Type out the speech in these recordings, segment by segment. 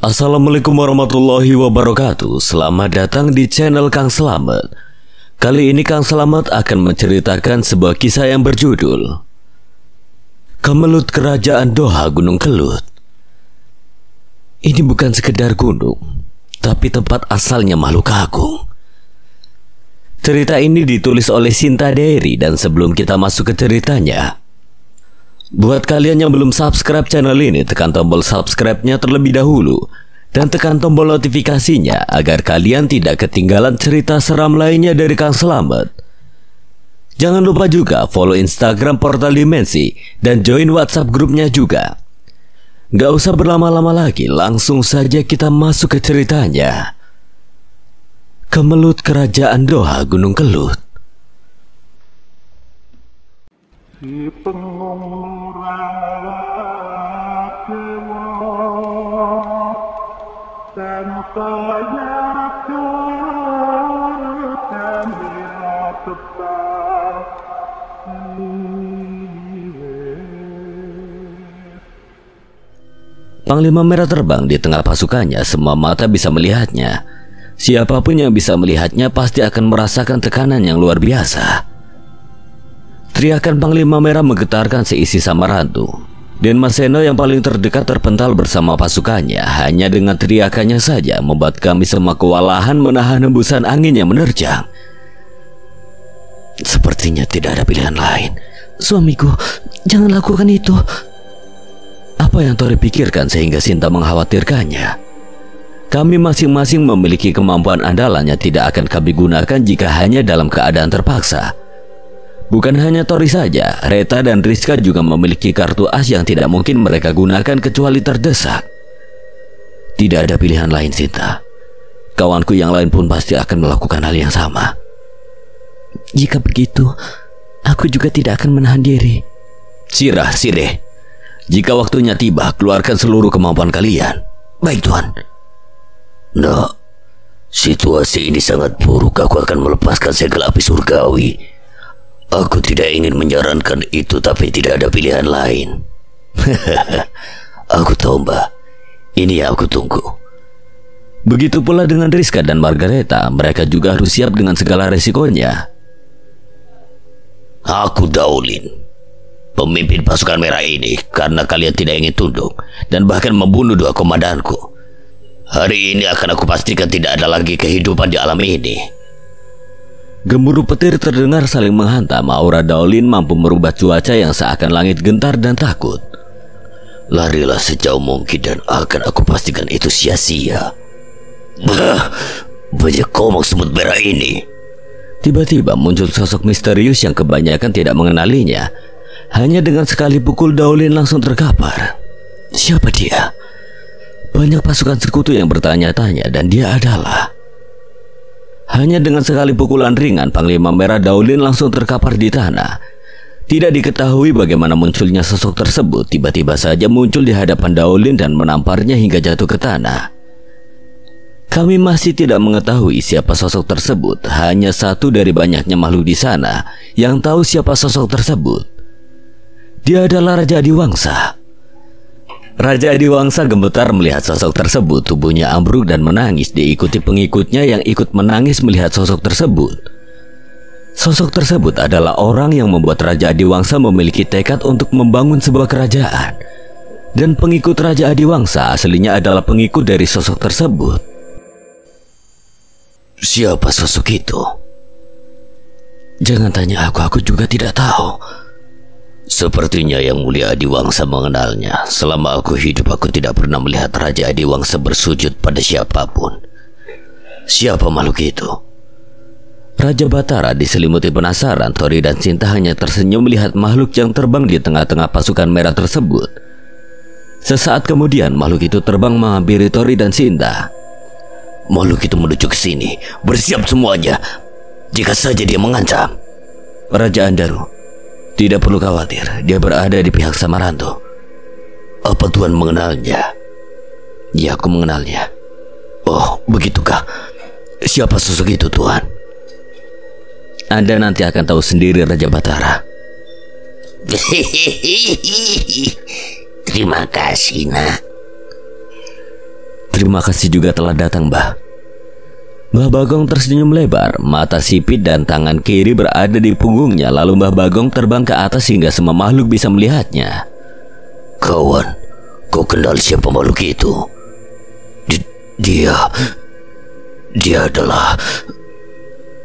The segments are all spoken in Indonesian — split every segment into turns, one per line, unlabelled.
Assalamualaikum warahmatullahi wabarakatuh. Selamat datang di channel Kang Slamet. Kali ini Kang Slamet akan menceritakan sebuah kisah yang berjudul Kemelut Kerajaan Doha Gunung Kelut. Ini bukan sekedar gunung, tapi tempat asalnya makhluk agung. Cerita ini ditulis oleh Sinta Dery, dan sebelum kita masuk ke ceritanya, buat kalian yang belum subscribe channel ini, tekan tombol subscribe-nya terlebih dahulu dan tekan tombol notifikasinya agar kalian tidak ketinggalan cerita seram lainnya dari Kang Slamet. Jangan lupa juga follow Instagram Portal Dimensi dan join WhatsApp grupnya juga. Gak usah berlama-lama lagi, langsung saja kita masuk ke ceritanya. Kemelut Kerajaan Doha Gunung Kelut.
Si pengumura dewa tanpa nyata dan bila tetap
Panglima Merah terbang di tengah pasukannya. Semua mata bisa melihatnya. Siapapun yang bisa melihatnya pasti akan merasakan tekanan yang luar biasa. Teriakan Panglima Merah menggetarkan seisi Samarantu. Dan Maseno yang paling terdekat terpental bersama pasukannya. Hanya dengan teriakannya saja membuat kami semua kewalahan menahan hembusan angin yang menerjang. Sepertinya tidak ada pilihan lain. Suamiku, jangan lakukan itu. Apa yang Tori pikirkan sehingga Sinta mengkhawatirkannya? Kami masing-masing memiliki kemampuan andalan yang tidak akan kami gunakan jika hanya dalam keadaan terpaksa. Bukan hanya Tori saja, Reta dan Rizka juga memiliki kartu as yang tidak mungkin mereka gunakan kecuali terdesak. Tidak ada pilihan lain, Sinta. Kawanku yang lain pun pasti akan melakukan hal yang sama. Jika begitu, aku juga tidak akan menahan diri. Sirah, Sireh. Jika waktunya tiba, keluarkan seluruh kemampuan kalian. Baik, Tuan.
Nah, situasi ini sangat buruk. Aku akan melepaskan segel api surgawi. Aku tidak ingin menyarankan itu, tapi tidak ada pilihan lain. Aku tahu, Mbak. Ini yang aku tunggu.
Begitu pula dengan Rizka dan Margareta. Mereka juga harus siap dengan segala resikonya.
Aku Daulin, pemimpin pasukan merah ini, karena kalian tidak ingin tunduk dan bahkan membunuh dua komandanku. Hari ini akan aku pastikan tidak ada lagi kehidupan di alam ini.
Gemuruh petir terdengar saling menghantam. Aura Daulin mampu merubah cuaca yang seakan langit gentar dan takut.
Larilah sejauh mungkin dan akan aku pastikan itu sia-sia. Banyak komang semut merah ini.
Tiba-tiba muncul sosok misterius yang kebanyakan tidak mengenalinya. Hanya dengan sekali pukul Daulin langsung terkapar. Siapa dia? Banyak pasukan sekutu yang bertanya-tanya, dan dia adalah... Hanya dengan sekali pukulan ringan, Panglima Merah Daulin langsung terkapar di tanah. Tidak diketahui bagaimana munculnya sosok tersebut. Tiba-tiba saja muncul di hadapan Daulin dan menamparnya hingga jatuh ke tanah. Kami masih tidak mengetahui siapa sosok tersebut. Hanya satu dari banyaknya makhluk di sana yang tahu siapa sosok tersebut. Dia adalah Raja Adiwangsa. Raja Adiwangsa gemetar melihat sosok tersebut. Tubuhnya ambruk dan menangis, diikuti pengikutnya yang ikut menangis melihat sosok tersebut. Sosok tersebut adalah orang yang membuat Raja Adiwangsa memiliki tekad untuk membangun sebuah kerajaan. Dan pengikut Raja Adiwangsa aslinya adalah pengikut dari sosok tersebut.
Siapa sosok itu?
Jangan tanya aku juga tidak tahu.
Sepertinya Yang Mulia Adiwangsa mengenalnya. Selama aku hidup, aku tidak pernah melihat Raja Adiwangsa bersujud pada siapapun. Siapa makhluk itu?
Raja Batara diselimuti penasaran. Tori dan Sinta hanya tersenyum melihat makhluk yang terbang di tengah-tengah pasukan merah tersebut. Sesaat kemudian makhluk itu terbang menghampiri Tori dan Sinta.
Makhluk itu menuju ke sini. Bersiap semuanya, jika saja dia mengancam.
Raja Andaru, tidak perlu khawatir, dia berada di pihak Samarantu.
Apa Tuan mengenalnya?
Ya, aku mengenalnya.
Oh, begitukah? Siapa sosok itu, Tuan?
Anda nanti akan tahu sendiri, Raja Batara.
Terima kasih, nak.
Terima kasih juga telah datang, Mbah. Mbah Bagong tersenyum lebar, mata sipit dan tangan kiri berada di punggungnya. Lalu Mbah Bagong terbang ke atas hingga semua makhluk bisa melihatnya.
Kawan, kau kenal siapa makhluk itu? Dia adalah...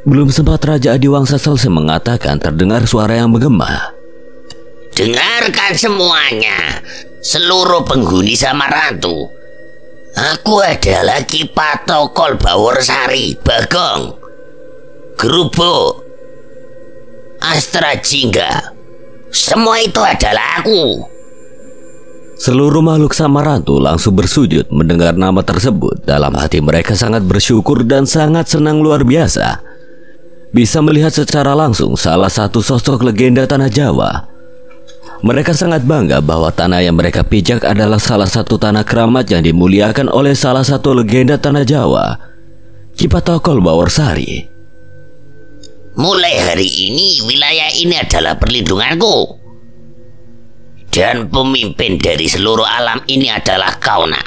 Belum sempat Raja Adiwangsa selesai mengatakan, terdengar suara yang menggema.
Dengarkan semuanya, seluruh penghuni Samaratu. Aku adalah Ki Patokol Baworsari, Bagong, Gerubuk, Astra Jingga. Semua itu adalah aku.
Seluruh makhluk Samaratu langsung bersujud mendengar nama tersebut. Dalam hati mereka sangat bersyukur dan sangat senang luar biasa bisa melihat secara langsung salah satu sosok legenda tanah Jawa. Mereka sangat bangga bahwa tanah yang mereka pijak adalah salah satu tanah keramat yang dimuliakan oleh salah satu legenda tanah Jawa, Ki Patokol Baworsari.
Mulai hari ini wilayah ini adalah perlindunganku. Dan pemimpin dari seluruh alam ini adalah kau, Nak.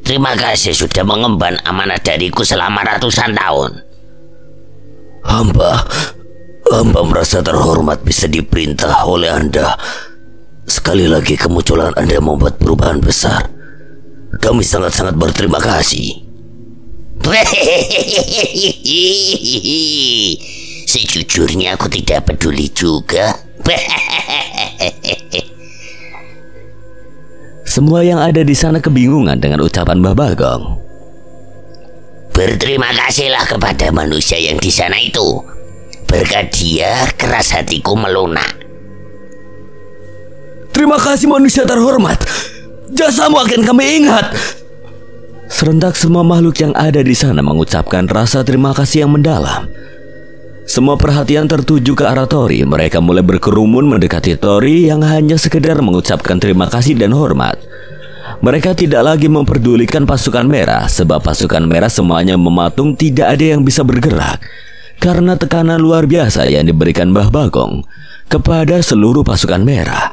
Terima kasih sudah mengemban amanah dariku selama ratusan tahun. Hamba merasa terhormat bisa diperintah oleh Anda. Sekali lagi kemunculan Anda membuat perubahan besar. Kami sangat-sangat berterima kasih. Sejujurnya aku tidak peduli juga.
Semua yang ada di sana kebingungan dengan ucapan Mbah Bagong.
Berterima kasihlah kepada manusia yang di sana itu. Berkat dia, keras hatiku melunak.
Terima kasih manusia terhormat. Jasamu akan kami ingat. Serentak semua makhluk yang ada di sana mengucapkan rasa terima kasih yang mendalam. Semua perhatian tertuju ke arah Tori. Mereka mulai berkerumun mendekati Tori yang hanya sekedar mengucapkan terima kasih dan hormat. Mereka tidak lagi memperdulikan pasukan merah, sebab pasukan merah semuanya mematung, tidak ada yang bisa bergerak karena tekanan luar biasa yang diberikan Mbah Bagong kepada seluruh pasukan merah.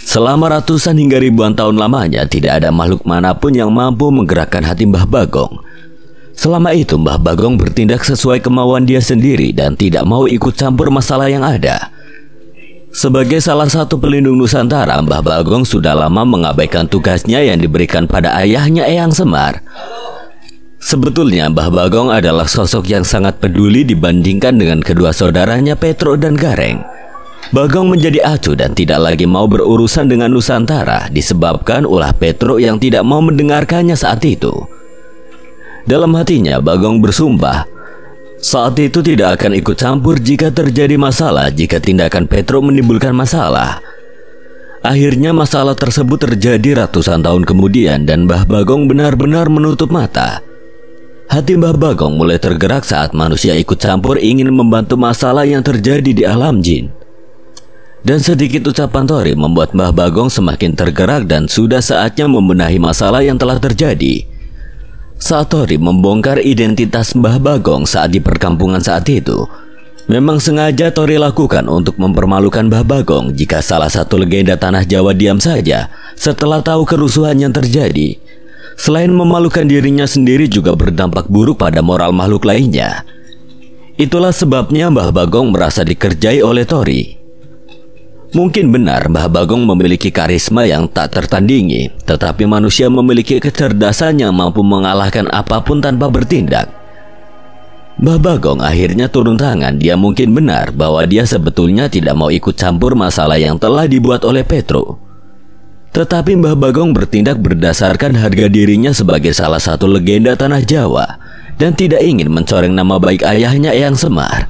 Selama ratusan hingga ribuan tahun lamanya, tidak ada makhluk manapun yang mampu menggerakkan hati Mbah Bagong. Selama itu Mbah Bagong bertindak sesuai kemauan dia sendiri dan tidak mau ikut campur masalah yang ada. Sebagai salah satu pelindung Nusantara, Mbah Bagong sudah lama mengabaikan tugasnya yang diberikan pada ayahnya Eyang Semar. Sebetulnya Mbah Bagong adalah sosok yang sangat peduli dibandingkan dengan kedua saudaranya Petro dan Gareng. Bagong menjadi acuh dan tidak lagi mau berurusan dengan Nusantara disebabkan ulah Petro yang tidak mau mendengarkannya saat itu. Dalam hatinya Bagong bersumpah saat itu tidak akan ikut campur jika terjadi masalah, jika tindakan Petro menimbulkan masalah. Akhirnya masalah tersebut terjadi ratusan tahun kemudian dan Mbah Bagong benar-benar menutup mata. Hati Mbah Bagong mulai tergerak saat manusia ikut campur ingin membantu masalah yang terjadi di alam jin. Dan sedikit ucapan Tori membuat Mbah Bagong semakin tergerak dan sudah saatnya membenahi masalah yang telah terjadi. Saat Tori membongkar identitas Mbah Bagong saat di perkampungan saat itu, memang sengaja Tori lakukan untuk mempermalukan Mbah Bagong jika salah satu legenda tanah Jawa diam saja setelah tahu kerusuhan yang terjadi. Selain memalukan dirinya sendiri juga berdampak buruk pada moral makhluk lainnya. Itulah sebabnya Mbah Bagong merasa dikerjai oleh Tori. Mungkin benar Mbah Bagong memiliki karisma yang tak tertandingi, tetapi manusia memiliki kecerdasan yang mampu mengalahkan apapun tanpa bertindak. Mbah Bagong akhirnya turun tangan. Dia mungkin benar bahwa dia sebetulnya tidak mau ikut campur masalah yang telah dibuat oleh Petro. Tetapi Mbah Bagong bertindak berdasarkan harga dirinya sebagai salah satu legenda tanah Jawa dan tidak ingin mencoreng nama baik ayahnya Eyang Semar.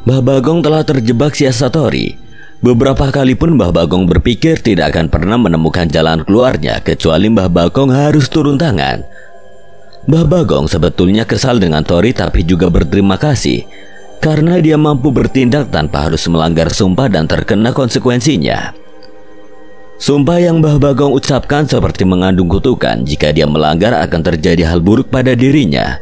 Mbah Bagong telah terjebak siasat Tori. Beberapa kali pun Mbah Bagong berpikir tidak akan pernah menemukan jalan keluarnya kecuali Mbah Bagong harus turun tangan. Mbah Bagong sebetulnya kesal dengan Tori tapi juga berterima kasih karena dia mampu bertindak tanpa harus melanggar sumpah dan terkena konsekuensinya. Sumpah yang Mbah Bagong ucapkan seperti mengandung kutukan. Jika dia melanggar akan terjadi hal buruk pada dirinya.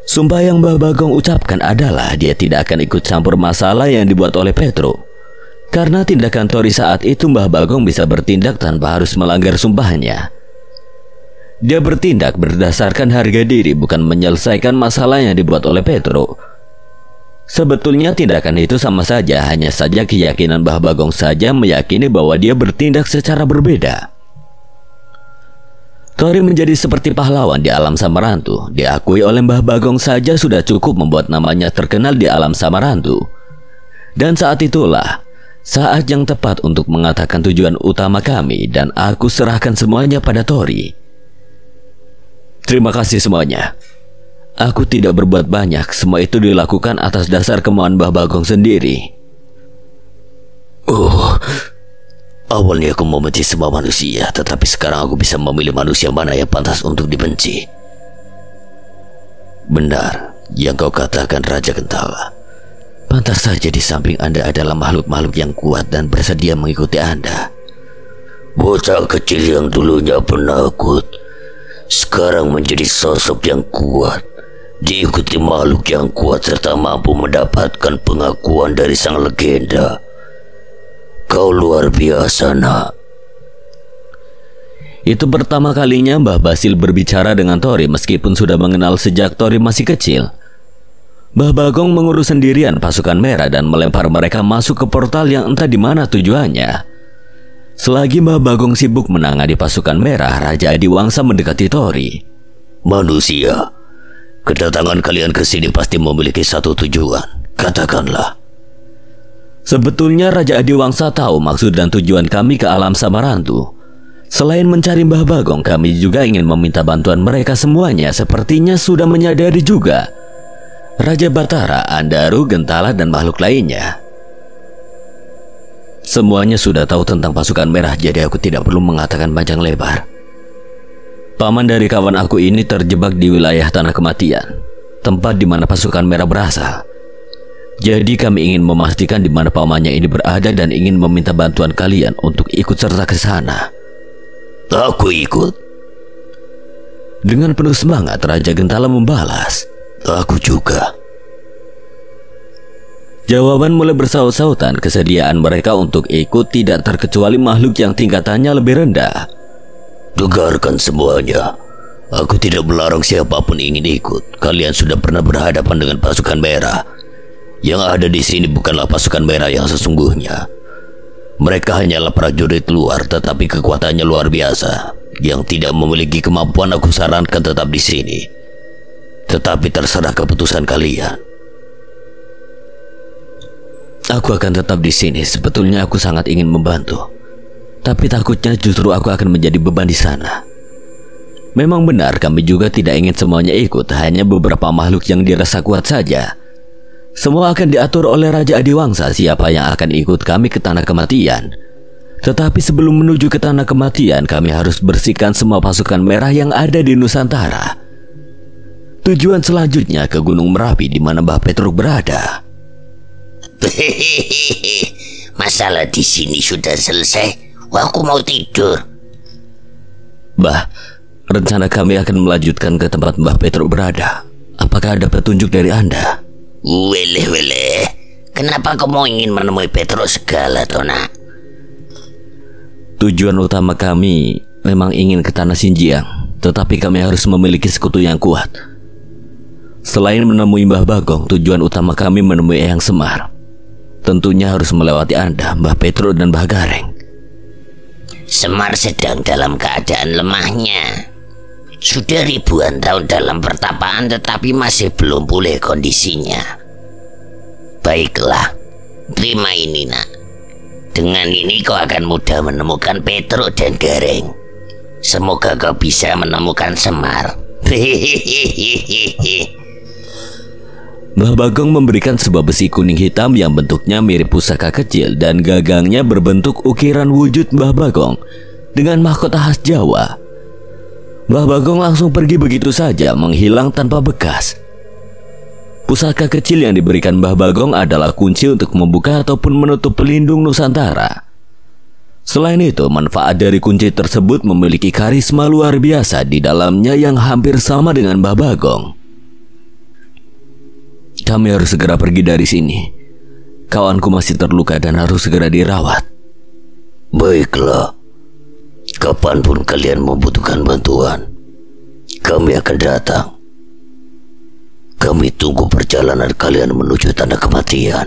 Sumpah yang Mbah Bagong ucapkan adalah dia tidak akan ikut campur masalah yang dibuat oleh Petro. Karena tindakan Tori saat itu Mbah Bagong bisa bertindak tanpa harus melanggar sumpahnya. Dia bertindak berdasarkan harga diri, bukan menyelesaikan masalah yang dibuat oleh Petro. Sebetulnya tindakan itu sama saja, hanya saja keyakinan Mbah Bagong saja meyakini bahwa dia bertindak secara berbeda. Tori menjadi seperti pahlawan di alam Samarantu. Diakui oleh Mbah Bagong saja sudah cukup membuat namanya terkenal di alam Samarantu. Dan saat itulah saat yang tepat untuk mengatakan tujuan utama kami, dan aku serahkan semuanya pada Tori. Terima kasih semuanya. Aku tidak berbuat banyak, semua itu dilakukan atas dasar kemauan Mbah Bagong sendiri.
Awalnya aku membenci semua manusia, tetapi sekarang aku bisa memilih manusia mana yang pantas untuk dibenci. Benar yang kau katakan, Raja Gentala. Pantas saja di samping Anda adalah makhluk-makhluk yang kuat dan bersedia mengikuti Anda. Bocah kecil yang dulunya penakut sekarang menjadi sosok yang kuat, diikuti makhluk yang kuat serta mampu mendapatkan pengakuan dari sang legenda. Kau luar biasa, nak.
Itu pertama kalinya Mbah Basil berbicara dengan Tori meskipun sudah mengenal sejak Tori masih kecil. Mbah Bagong mengurus sendirian pasukan merah dan melempar mereka masuk ke portal yang entah di mana tujuannya. Selagi Mbah Bagong sibuk menangani pasukan merah, Raja Adiwangsa mendekati Tori.
Manusia, kedatangan kalian ke sini pasti memiliki satu tujuan. Katakanlah.
Sebetulnya Raja Adiwangsa tahu maksud dan tujuan kami ke alam Samarantu. Selain mencari Mbah Bagong, kami juga ingin meminta bantuan mereka semuanya. Sepertinya sudah menyadari juga Raja Batara, Andaru, Gentala, dan makhluk lainnya. Semuanya sudah tahu tentang pasukan merah, jadi aku tidak perlu mengatakan panjang lebar. Paman dari kawan aku ini terjebak di wilayah Tanah Kematian, tempat di mana pasukan merah berasal. Jadi kami ingin memastikan di mana pamannya ini berada dan ingin meminta bantuan kalian untuk ikut serta ke sana.
Aku ikut.
Dengan penuh semangat, Raja Gentala membalas.
Aku juga.
Jawaban mulai bersaut-sautan. Kesediaan mereka untuk ikut tidak terkecuali makhluk yang tingkatannya lebih rendah.
Dengarkan semuanya. Aku tidak melarang siapapun ingin ikut. Kalian sudah pernah berhadapan dengan pasukan merah. Yang ada di sini bukanlah pasukan merah yang sesungguhnya. Mereka hanyalah prajurit luar, tetapi kekuatannya luar biasa. Yang tidak memiliki kemampuan aku sarankan tetap di sini. Tetapi terserah keputusan kalian. Aku akan tetap di sini. Sebetulnya aku sangat ingin membantu, tapi takutnya justru aku akan menjadi beban di sana. Memang benar kami juga tidak ingin semuanya ikut, hanya beberapa makhluk yang dirasa kuat saja. Semua akan diatur oleh Raja Adiwangsa siapa yang akan ikut kami ke Tanah Kematian. Tetapi sebelum menuju ke Tanah Kematian, kami harus bersihkan semua pasukan merah yang ada di Nusantara. Tujuan selanjutnya ke Gunung Merapi di mana Mbah Petruk berada. Masalah di sini sudah selesai. Aku mau tidur.
Mbah, rencana kami akan melanjutkan ke tempat Mbah Petruk berada. Apakah ada petunjuk dari Anda?
Wele. Kenapa kamu ingin menemui Petruk segala, Tona?
Tujuan utama kami memang ingin ke Tanah Xinjiang, tetapi kami harus memiliki sekutu yang kuat. Selain menemui Mbah Bagong, tujuan utama kami menemui Eyang Semar. Tentunya harus melewati Anda, Mbah Petruk, dan Mbah Gareng.
Semar sedang dalam keadaan lemahnya. Sudah ribuan tahun dalam pertapaan tetapi masih belum pulih kondisinya. Baiklah, terima ini, nak. Dengan ini kau akan mudah menemukan Petruk dan Gareng. Semoga kau bisa menemukan Semar.
Mbah Bagong memberikan sebuah besi kuning hitam yang bentuknya mirip pusaka kecil dan gagangnya berbentuk ukiran wujud Mbah Bagong dengan mahkota khas Jawa. Mbah Bagong langsung pergi begitu saja, menghilang tanpa bekas. Pusaka kecil yang diberikan Mbah Bagong adalah kunci untuk membuka ataupun menutup pelindung Nusantara. Selain itu, manfaat dari kunci tersebut memiliki karisma luar biasa di dalamnya yang hampir sama dengan Mbah Bagong. Kami harus segera pergi dari sini. Kawanku masih terluka dan harus segera dirawat.
Baiklah. Kapanpun kalian membutuhkan bantuan, Kami akan datang. Kami tunggu perjalanan kalian menuju tanah kematian.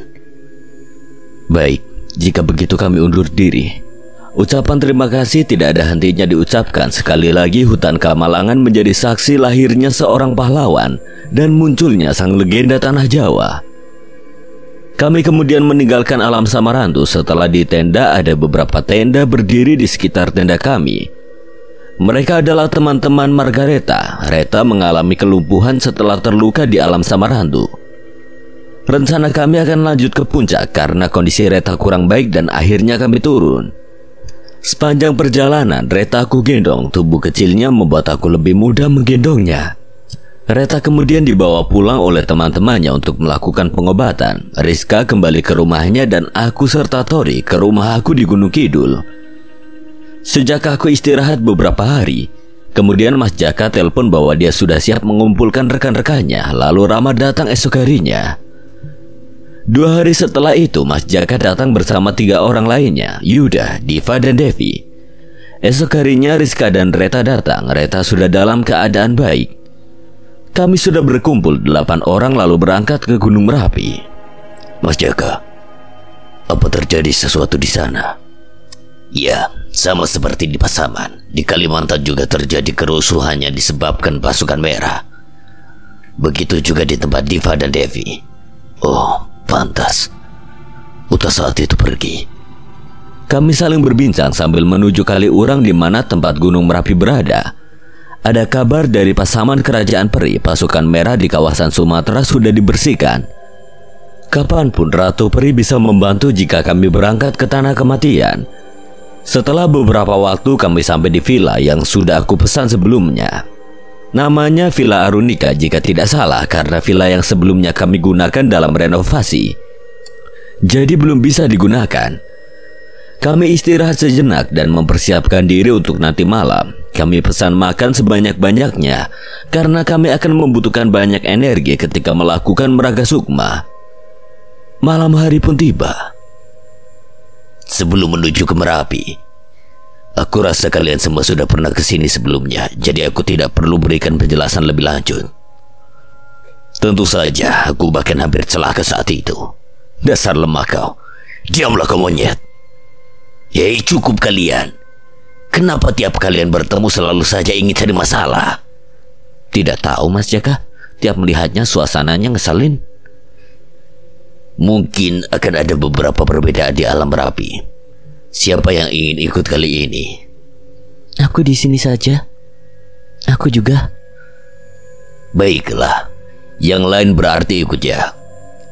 Baik, jika begitu kami undur diri. Ucapan terima kasih tidak ada hentinya diucapkan. Sekali lagi hutan Kamalangan menjadi saksi lahirnya seorang pahlawan dan munculnya sang legenda tanah Jawa. Kami kemudian meninggalkan alam Samarandu. Setelah di tenda, ada beberapa tenda berdiri di sekitar tenda kami. Mereka adalah teman-teman Margareta. Reta mengalami kelumpuhan setelah terluka di alam Samarandu. Rencana kami akan lanjut ke puncak karena kondisi Reta kurang baik dan akhirnya kami turun. Sepanjang perjalanan, Reta aku gendong. Tubuh kecilnya membuat aku lebih mudah menggendongnya. Reta kemudian dibawa pulang oleh teman-temannya untuk melakukan pengobatan. Rizka kembali ke rumahnya dan aku serta Tori ke rumah aku di Gunung Kidul. Sejak aku istirahat beberapa hari, kemudian Mas Jaka telepon bahwa dia sudah siap mengumpulkan rekan-rekannya. Lalu Rama datang esok harinya. 2 hari setelah itu, Mas Jaka datang bersama 3 orang lainnya, Yuda, Diva, dan Devi. Esok harinya Rizka dan Reta datang. Reta sudah dalam keadaan baik. Kami sudah berkumpul 8 orang lalu berangkat ke Gunung Merapi.
Mas Jaka, apa terjadi sesuatu di sana? Ya, sama seperti di Pasaman. Di Kalimantan juga terjadi kerusuhannya disebabkan pasukan merah. Begitu juga di tempat Diva dan Devi. Oh, pantas Uta saat itu pergi.
Kami saling berbincang sambil menuju Kaliurang di mana tempat Gunung Merapi berada. Ada kabar dari Pasaman Kerajaan Peri, pasukan merah di kawasan Sumatera sudah dibersihkan. Kapanpun Ratu Peri bisa membantu jika kami berangkat ke tanah kematian. Setelah beberapa waktu kami sampai di villa yang sudah aku pesan sebelumnya. Namanya Villa Arunika jika tidak salah, karena villa yang sebelumnya kami gunakan dalam renovasi. Jadi belum bisa digunakan. Kami istirahat sejenak dan mempersiapkan diri untuk nanti malam. Kami pesan makan sebanyak-banyaknya karena kami akan membutuhkan banyak energi ketika melakukan meraga sukma. Malam hari pun tiba.
Sebelum menuju ke Merapi, aku rasa kalian semua sudah pernah ke sini sebelumnya, jadi aku tidak perlu berikan penjelasan lebih lanjut. Tentu saja aku bahkan hampir celaka saat itu. Dasar lemah kau. Diamlah kau monyet. Yei, cukup kalian. Kenapa tiap kalian bertemu selalu saja ingin cari masalah?
Tidak tahu Mas Jaka, tiap melihatnya suasananya ngeselin.
Mungkin akan ada beberapa perbedaan di alam Merapi. Siapa yang ingin ikut kali ini?
Aku di sini saja. Aku juga.
Baiklah, yang lain berarti ikut ya.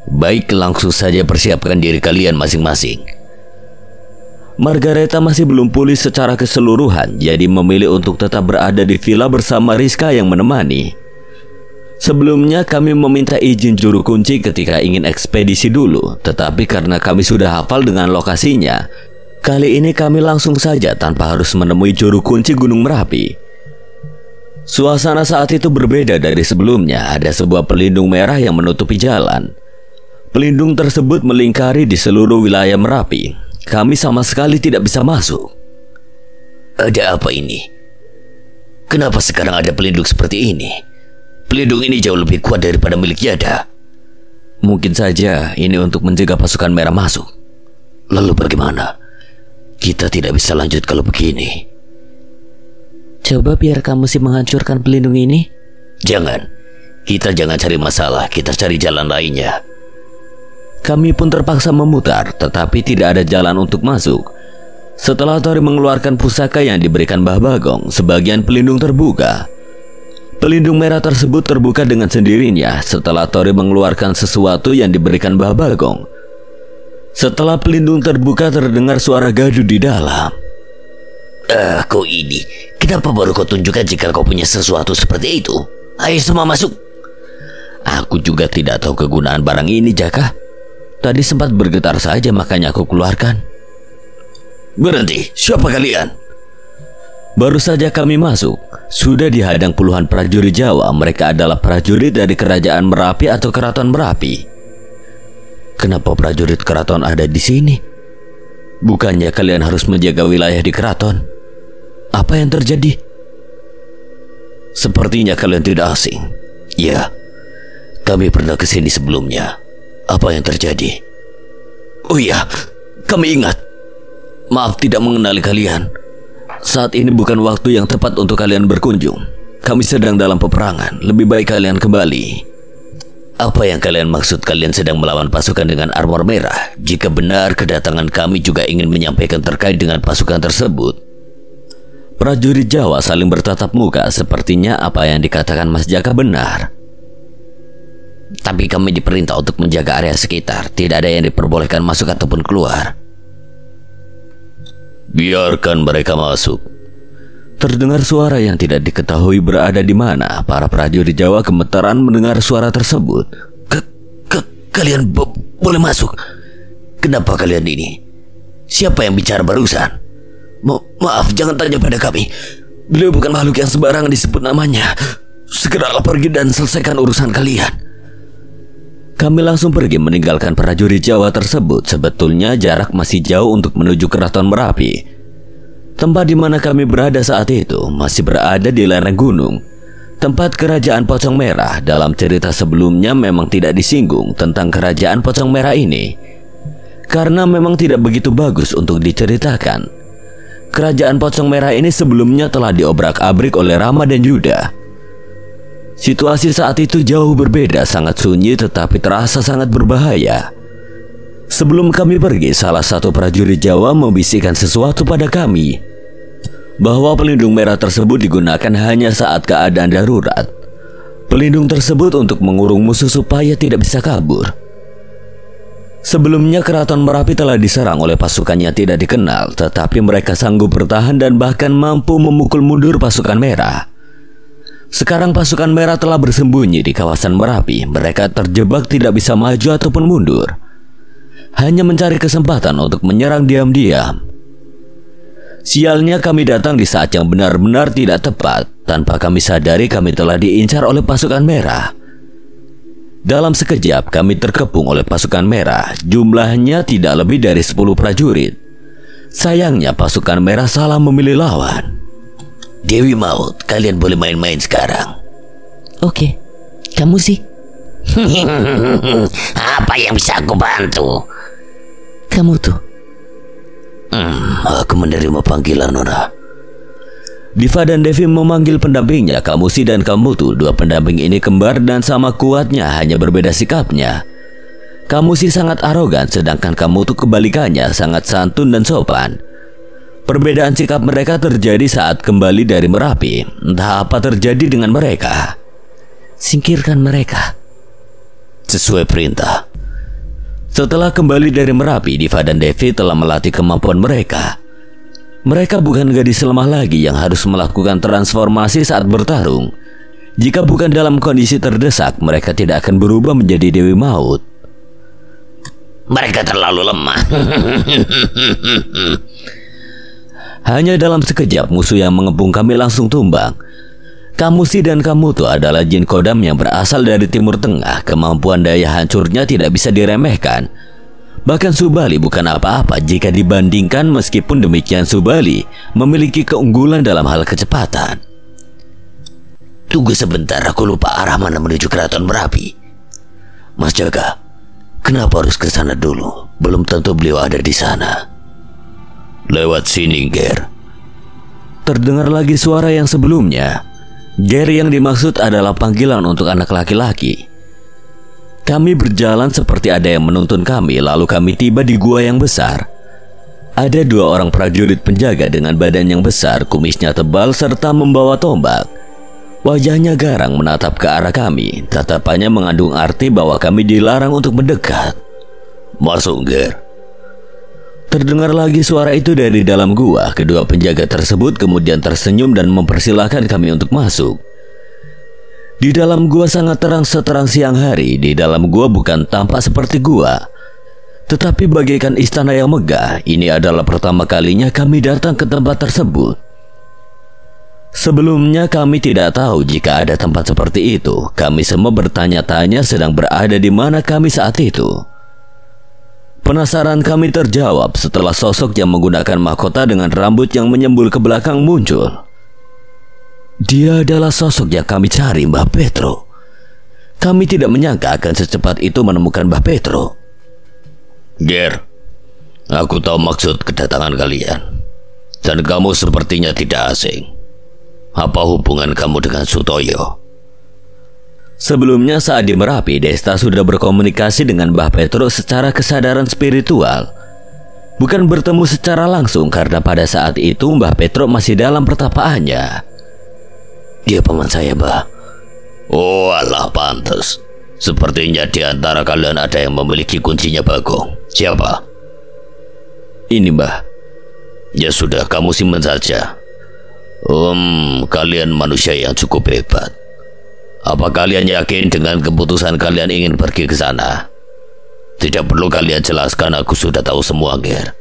Baik, langsung saja persiapkan diri kalian masing-masing.
Margareta masih belum pulih secara keseluruhan, jadi memilih untuk tetap berada di villa bersama Rizka yang menemani. Sebelumnya kami meminta izin juru kunci ketika ingin ekspedisi dulu, tetapi karena kami sudah hafal dengan lokasinya, kali ini kami langsung saja tanpa harus menemui juru kunci Gunung Merapi. Suasana saat itu berbeda dari sebelumnya. Ada sebuah pelindung merah yang menutupi jalan. Pelindung tersebut melingkari di seluruh wilayah Merapi. Kami sama sekali tidak bisa masuk.
Ada apa ini? Kenapa sekarang ada pelindung seperti ini? Pelindung ini jauh lebih kuat daripada milik Yada.
Mungkin saja ini untuk mencegah pasukan merah masuk.
Lalu bagaimana? Kita tidak bisa lanjut kalau begini.
Coba biar kamu sih menghancurkan pelindung ini.
Jangan. Kita jangan cari masalah, kita cari jalan lainnya.
Kami pun terpaksa memutar, tetapi tidak ada jalan untuk masuk. Setelah Tori mengeluarkan pusaka yang diberikan Mbah Bagong, sebagian pelindung terbuka. Pelindung merah tersebut terbuka dengan sendirinya setelah Tori mengeluarkan sesuatu yang diberikan Mbah Bagong. Setelah pelindung terbuka, terdengar suara gaduh di dalam.
Kau ini, kenapa baru kau tunjukkan jika kau punya sesuatu seperti itu? Ayo semua masuk.
Aku juga tidak tahu kegunaan barang ini, Jaka. Tadi sempat bergetar saja, makanya aku keluarkan.
Berhenti, siapa kalian?
Baru saja kami masuk, sudah dihadang puluhan prajurit Jawa. Mereka adalah prajurit dari Kerajaan Merapi atau Keraton Merapi. Kenapa prajurit keraton ada di sini? Bukannya kalian harus menjaga wilayah di keraton? Apa yang terjadi?
Sepertinya kalian tidak asing. Ya, kami pernah ke sini sebelumnya. Apa yang terjadi? Oh iya, kami ingat. Maaf tidak mengenali kalian. Saat ini bukan waktu yang tepat untuk kalian berkunjung. Kami sedang dalam peperangan. Lebih baik kalian kembali. Apa yang kalian maksud? Kalian sedang melawan pasukan dengan armor merah? Jika benar, kedatangan kami juga ingin menyampaikan terkait dengan pasukan tersebut. Prajurit Jawa saling bertatap muka. Sepertinya apa yang dikatakan Mas Jaka benar. Tapi kami diperintah untuk menjaga area sekitar. Tidak ada yang diperbolehkan masuk ataupun keluar. Biarkan mereka masuk. Terdengar suara yang tidak diketahui berada di mana. Para prajurit Jawa gemetaran mendengar suara tersebut. Kalian boleh masuk. Kenapa kalian ini? Siapa yang bicara barusan? Maaf, jangan tanya pada kami. Beliau bukan makhluk yang sembarangan disebut namanya. Segeralah pergi dan selesaikan urusan kalian. Kami langsung pergi meninggalkan prajurit Jawa tersebut. Sebetulnya jarak masih jauh untuk menuju Keraton Merapi. Tempat di mana kami berada saat itu masih berada di lereng gunung, tempat kerajaan Pocong Merah. Dalam cerita sebelumnya memang tidak disinggung tentang kerajaan Pocong Merah ini, karena memang tidak begitu bagus untuk diceritakan. Kerajaan Pocong Merah ini sebelumnya telah diobrak-abrik oleh Rama dan Yuda. Situasi saat itu jauh berbeda, sangat sunyi tetapi terasa sangat berbahaya. Sebelum kami pergi, salah satu prajurit Jawa membisikkan sesuatu pada kami, bahwa pelindung merah tersebut digunakan hanya saat keadaan darurat. Pelindung tersebut untuk mengurung musuh supaya tidak bisa kabur. Sebelumnya Keraton Merapi telah diserang oleh pasukan yang tidak dikenal, tetapi mereka sanggup bertahan dan bahkan mampu memukul mundur pasukan merah. Sekarang pasukan merah telah bersembunyi di kawasan Merapi. Mereka terjebak tidak bisa maju ataupun mundur, hanya mencari kesempatan untuk menyerang diam-diam. Sialnya kami datang di saat yang benar-benar tidak tepat. Tanpa kami sadari kami telah diincar oleh pasukan merah. Dalam sekejap kami terkepung oleh pasukan merah. Jumlahnya tidak lebih dari 10 prajurit. Sayangnya pasukan merah salah memilih lawan. Dewi Maut, kalian boleh main-main sekarang.
Oke, kamu sih?
Apa yang bisa aku bantu?
Kamu tuh.
Aku menerima panggilan, Nona.
Diva dan Devi memanggil pendampingnya, Kamusi dan Kamutu. Dua pendamping ini kembar dan sama kuatnya, hanya berbeda sikapnya. Kamusi sangat arogan, sedangkan Kamutu kebalikannya, sangat santun dan sopan. Perbedaan sikap mereka terjadi saat kembali dari Merapi. Entah apa terjadi dengan mereka.
Singkirkan mereka.
Sesuai perintah.
Setelah kembali dari Merapi, Diva dan Devi telah melatih kemampuan mereka. Mereka bukan gadis lemah lagi yang harus melakukan transformasi saat bertarung. Jika bukan dalam kondisi terdesak, mereka tidak akan berubah menjadi Dewi Maut.
Mereka terlalu lemah.
Hanya dalam sekejap, musuh yang mengepung kami langsung tumbang. Kamusi dan Kamutu adalah jin kodam yang berasal dari Timur Tengah. Kemampuan daya hancurnya tidak bisa diremehkan. Bahkan Subali bukan apa-apa jika dibandingkan. Meskipun demikian, Subali memiliki keunggulan dalam hal kecepatan.
Tunggu sebentar, aku lupa arah mana menuju Keraton Merapi. Mas Jaka, kenapa harus ke sana dulu? Belum tentu beliau ada di sana. Lewat sini, Ger.
Terdengar lagi suara yang sebelumnya. Ger yang dimaksud adalah panggilan untuk anak laki-laki. Kami berjalan seperti ada yang menuntun kami, lalu kami tiba di gua yang besar. Ada 2 orang prajurit penjaga dengan badan yang besar, kumisnya tebal serta membawa tombak. Wajahnya garang menatap ke arah kami. Tatapannya mengandung arti bahwa kami dilarang untuk mendekat.
Masuk, Ger.
Terdengar lagi suara itu dari dalam gua. Kedua penjaga tersebut kemudian tersenyum dan mempersilahkan kami untuk masuk. Di dalam gua sangat terang seterang siang hari. Di dalam gua bukan tampak seperti gua, tetapi bagaikan istana yang megah. Ini adalah pertama kalinya kami datang ke tempat tersebut. Sebelumnya kami tidak tahu jika ada tempat seperti itu. Kami semua bertanya-tanya sedang berada di mana kami saat itu. Penasaran kami terjawab setelah sosok yang menggunakan mahkota dengan rambut yang menyembul ke belakang muncul. Dia adalah sosok yang kami cari, Mbah Petro. Kami tidak menyangka akan secepat itu menemukan Mbah Petro.
Ger, aku tahu maksud kedatangan kalian. Dan kamu sepertinya tidak asing. Apa hubungan kamu dengan Sutoyo?
Sebelumnya saat di Merapi, Desta sudah berkomunikasi dengan Mbah Petro secara kesadaran spiritual. Bukan bertemu secara langsung karena pada saat itu Mbah Petro masih dalam pertapaannya.
Dia paman saya, Mbah. Oh alah, pantas. Sepertinya di antara kalian ada yang memiliki kuncinya Bagong. Siapa?
Ini, Mbah.
Ya sudah, kamu simpan saja. Kalian manusia yang cukup hebat. Apa kalian yakin dengan keputusan kalian ingin pergi ke sana? Tidak perlu kalian jelaskan, aku sudah tahu semua, Ger.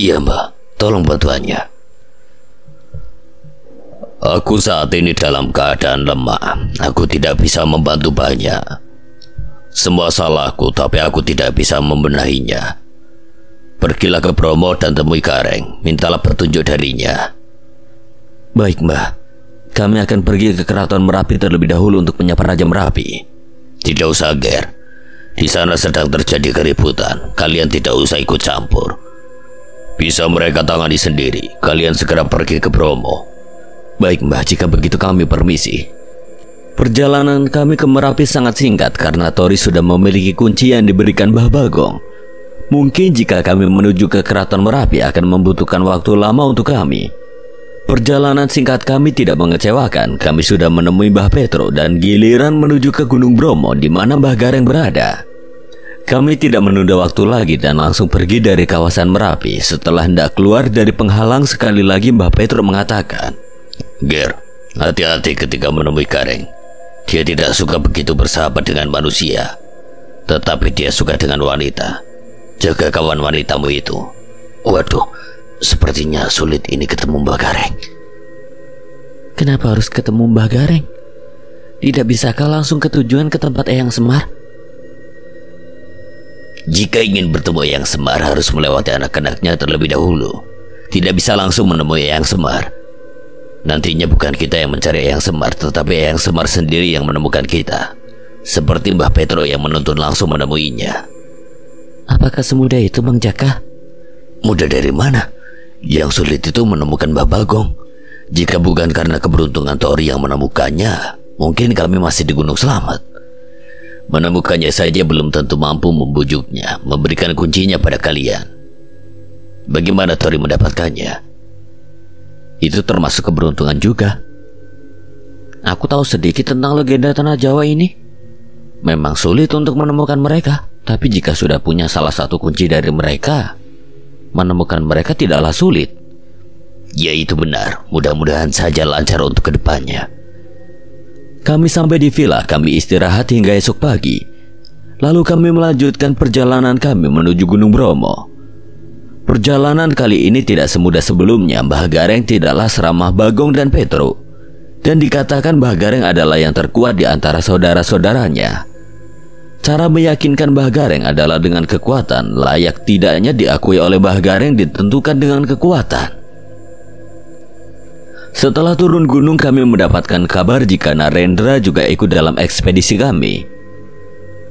Iya, Mbah. Tolong bantuannya.
Aku saat ini dalam keadaan lemah. Aku tidak bisa membantu banyak. Semua salahku, tapi aku tidak bisa membenahinya. Pergilah ke Bromo dan temui Gareng. Mintalah petunjuk darinya.
Baik, Mbah. Kami akan pergi ke Keraton Merapi terlebih dahulu untuk menyapa Raja Merapi.
Tidak usah, Ger. Di sana sedang terjadi keributan. Kalian tidak usah ikut campur. Bisa mereka tangani sendiri. Kalian segera pergi ke Bromo.
Baik, Mbah, jika begitu kami permisi. Perjalanan kami ke Merapi sangat singkat karena Tori sudah memiliki kunci yang diberikan Mbah Bagong. Mungkin jika kami menuju ke Keraton Merapi akan membutuhkan waktu lama untuk kami. Perjalanan singkat kami tidak mengecewakan. Kami sudah menemui Mbah Petro dan giliran menuju ke Gunung Bromo di mana Mbah Gareng berada. Kami tidak menunda waktu lagi dan langsung pergi dari kawasan Merapi. Setelah hendak keluar dari penghalang, sekali lagi Mbah Petro mengatakan,
Ger, hati-hati ketika menemui Gareng. Dia tidak suka begitu bersahabat dengan manusia, tetapi dia suka dengan wanita. Jaga kawan wanitamu itu.
Waduh, sepertinya sulit ini ketemu Mbah Gareng. Kenapa harus ketemu Mbah Gareng? Tidak bisakah langsung ke tujuan ke tempat Eyang Semar?
Jika ingin bertemu Eyang Semar harus melewati anak-anaknya terlebih dahulu. Tidak bisa langsung menemui Eyang Semar. Nantinya bukan kita yang mencari Eyang Semar, tetapi Eyang Semar sendiri yang menemukan kita. Seperti Mbah Petro yang menuntun langsung menemuinya.
Apakah semudah itu, Bang Jaka?
Mudah dari mana? Yang sulit itu menemukan Mbah Bagong. Jika bukan karena keberuntungan Tori yang menemukannya, mungkin kami masih di Gunung Selamat. Menemukannya saja belum tentu mampu membujuknya, memberikan kuncinya pada kalian. Bagaimana Tori mendapatkannya?
Itu termasuk keberuntungan juga. Aku tahu sedikit tentang legenda tanah Jawa ini. Memang sulit untuk menemukan mereka, tapi jika sudah punya salah satu kunci dari mereka, menemukan mereka tidaklah sulit.
Ya itu benar, mudah-mudahan saja lancar untuk kedepannya.
Kami sampai di villa, kami istirahat hingga esok pagi. Lalu kami melanjutkan perjalanan kami menuju Gunung Bromo. Perjalanan kali ini tidak semudah sebelumnya. Mbah Gareng tidaklah seramah Bagong dan Petro. Dan dikatakan Mbah Gareng adalah yang terkuat di antara saudara-saudaranya. Cara meyakinkan Mbah Gareng adalah dengan kekuatan. Layak tidaknya diakui oleh Mbah Gareng ditentukan dengan kekuatan. Setelah turun gunung kami mendapatkan kabar jika Narendra juga ikut dalam ekspedisi kami.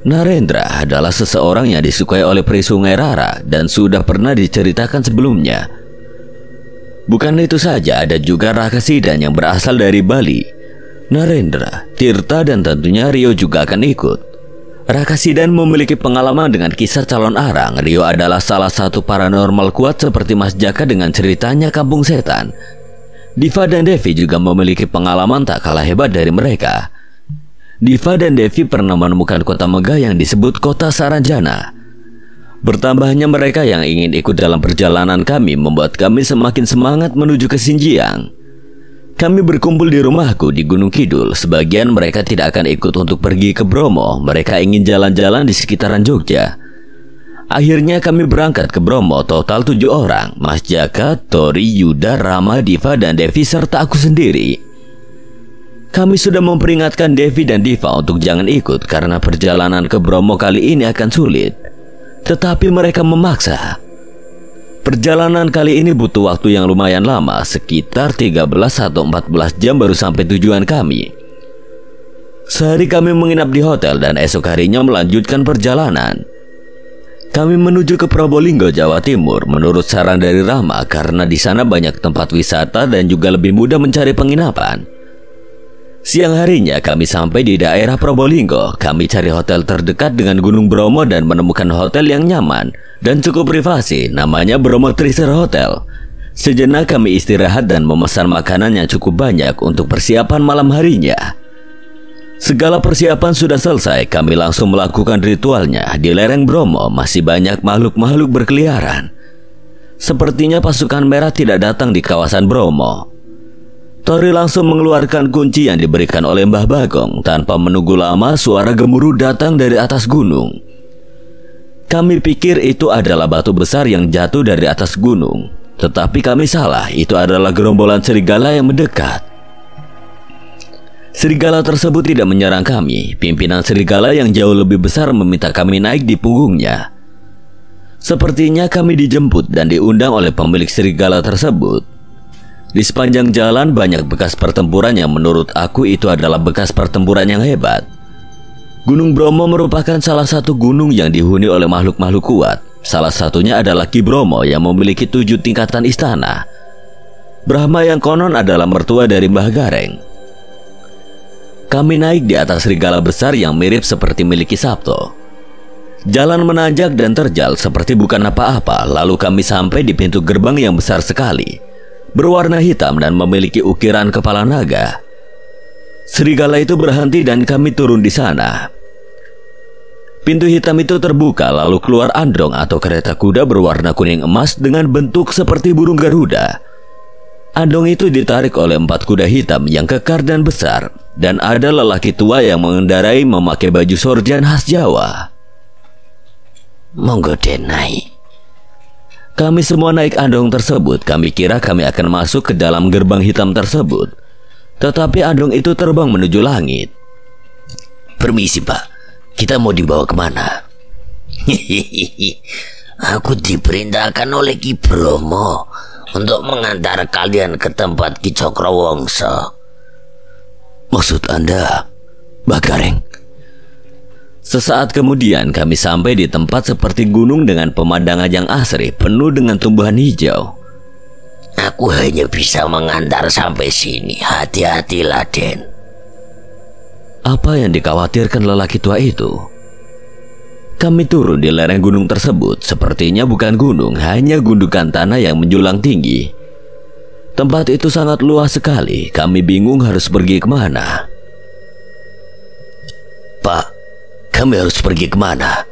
Narendra adalah seseorang yang disukai oleh Pri Sungai Rara dan sudah pernah diceritakan sebelumnya. Bukan itu saja, ada juga Raka Sidan yang berasal dari Bali. Narendra, Tirta dan tentunya Rio juga akan ikut. Raka Sidan memiliki pengalaman dengan kisah calon arang. Rio adalah salah satu paranormal kuat seperti Mas Jaka dengan ceritanya Kampung Setan. Diva dan Devi juga memiliki pengalaman tak kalah hebat dari mereka. Diva dan Devi pernah menemukan kota megah yang disebut kota Saranjana. Bertambahnya mereka yang ingin ikut dalam perjalanan kami membuat kami semakin semangat menuju ke Xinjiang. Kami berkumpul di rumahku di Gunung Kidul. Sebagian mereka tidak akan ikut untuk pergi ke Bromo. Mereka ingin jalan-jalan di sekitaran Jogja. Akhirnya kami berangkat ke Bromo, total 7 orang. Mas Jaka, Tori, Yuda, Rama, Diva, dan Devi serta aku sendiri. Kami sudah memperingatkan Devi dan Diva untuk jangan ikut karena perjalanan ke Bromo kali ini akan sulit. Tetapi mereka memaksa. Perjalanan kali ini butuh waktu yang lumayan lama, sekitar 13 atau 14 jam baru sampai tujuan kami. Sehari kami menginap di hotel dan esok harinya melanjutkan perjalanan. Kami menuju ke Probolinggo, Jawa Timur menurut saran dari Rama karena di sana banyak tempat wisata dan juga lebih mudah mencari penginapan. Siang harinya kami sampai di daerah Probolinggo. Kami cari hotel terdekat dengan Gunung Bromo dan menemukan hotel yang nyaman dan cukup privasi, namanya Bromo Trisir Hotel. Sejenak kami istirahat dan memesan makanan yang cukup banyak untuk persiapan malam harinya. Segala persiapan sudah selesai, kami langsung melakukan ritualnya. Di lereng Bromo masih banyak makhluk-makhluk berkeliaran. Sepertinya pasukan merah tidak datang di kawasan Bromo. Tori langsung mengeluarkan kunci yang diberikan oleh Mbah Bagong. Tanpa menunggu lama, suara gemuruh datang dari atas gunung. Kami pikir itu adalah batu besar yang jatuh dari atas gunung. Tetapi kami salah, itu adalah gerombolan serigala yang mendekat. Serigala tersebut tidak menyerang kami. Pimpinan serigala yang jauh lebih besar meminta kami naik di punggungnya. Sepertinya kami dijemput dan diundang oleh pemilik serigala tersebut. Di sepanjang jalan banyak bekas pertempuran yang menurut aku itu adalah bekas pertempuran yang hebat. Gunung Bromo merupakan salah satu gunung yang dihuni oleh makhluk-makhluk kuat. Salah satunya adalah Ki Bromo yang memiliki 7 tingkatan istana. Brahma yang konon adalah mertua dari Mbah Gareng. Kami naik di atas serigala besar yang mirip seperti milik Ki Sabto. Jalan menanjak dan terjal seperti bukan apa-apa. Lalu kami sampai di pintu gerbang yang besar sekali, berwarna hitam dan memiliki ukiran kepala naga. Serigala itu berhenti dan kami turun di sana. Pintu hitam itu terbuka, lalu keluar andong atau kereta kuda berwarna kuning emas dengan bentuk seperti burung Garuda. Andong itu ditarik oleh 4 kuda hitam yang kekar dan besar, dan ada lelaki tua yang mengendarai memakai baju sorjan khas Jawa.
Monggo Den naik.
Kami semua naik andong tersebut. Kami kira kami akan masuk ke dalam gerbang hitam tersebut. Tetapi andong itu terbang menuju langit.
Permisi Pak, kita mau dibawa kemana? Aku diperintahkan oleh Ki Bromo untuk mengantar kalian ke tempat Ki Cokrawongso.
Maksud Anda, Mbah Gareng? Sesaat kemudian kami sampai di tempat seperti gunung dengan pemandangan yang asri, penuh dengan tumbuhan hijau.
Aku hanya bisa mengantar sampai sini. Hati-hatilah, Den.
Apa yang dikhawatirkan lelaki tua itu? Kami turun di lereng gunung tersebut. Sepertinya bukan gunung, hanya gundukan tanah yang menjulang tinggi. Tempat itu sangat luas sekali. Kami bingung harus pergi kemana.
Pak, kami harus pergi kemana?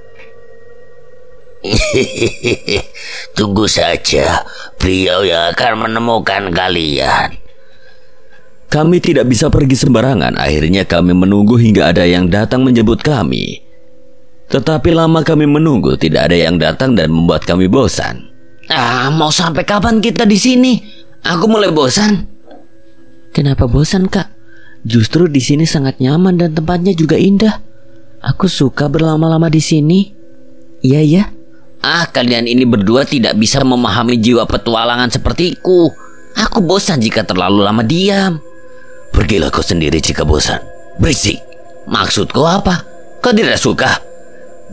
Tunggu saja, beliau yang akan menemukan kalian.
Kami tidak bisa pergi sembarangan. Akhirnya kami menunggu hingga ada yang datang menjemput kami. Tetapi lama kami menunggu, tidak ada yang datang dan membuat kami bosan.
Mau sampai kapan kita di sini? Aku mulai bosan. Kenapa bosan, Kak? Justru di sini sangat nyaman dan tempatnya juga indah. Aku suka berlama-lama di sini. Iya ya.
Kalian ini berdua tidak bisa memahami jiwa petualangan sepertiku. Aku bosan jika terlalu lama diam. Pergilah kau sendiri jika bosan. Berisik. Maksudku apa? Kau tidak suka?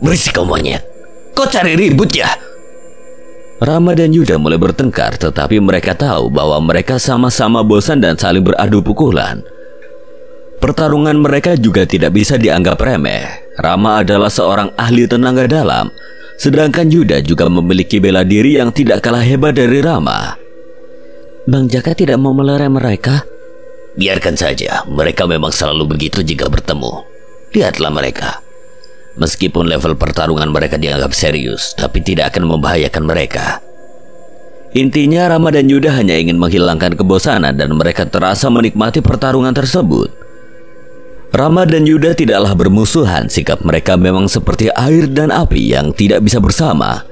Berisik kau monyet. Kau cari ribut ya?
Rama dan Yuda mulai bertengkar, tetapi mereka tahu bahwa mereka sama-sama bosan dan saling beradu pukulan. Pertarungan mereka juga tidak bisa dianggap remeh. Rama adalah seorang ahli tenaga dalam, sedangkan Yuda juga memiliki bela diri yang tidak kalah hebat dari Rama.
Bang Jaka tidak mau melerai mereka.
Biarkan saja, mereka memang selalu begitu jika bertemu. Lihatlah mereka. Meskipun level pertarungan mereka dianggap serius, tapi tidak akan membahayakan mereka.
Intinya Rama dan Yuda hanya ingin menghilangkan kebosanan dan mereka terasa menikmati pertarungan tersebut. Rama dan Yuda tidaklah bermusuhan, sikap mereka memang seperti air dan api yang tidak bisa bersama.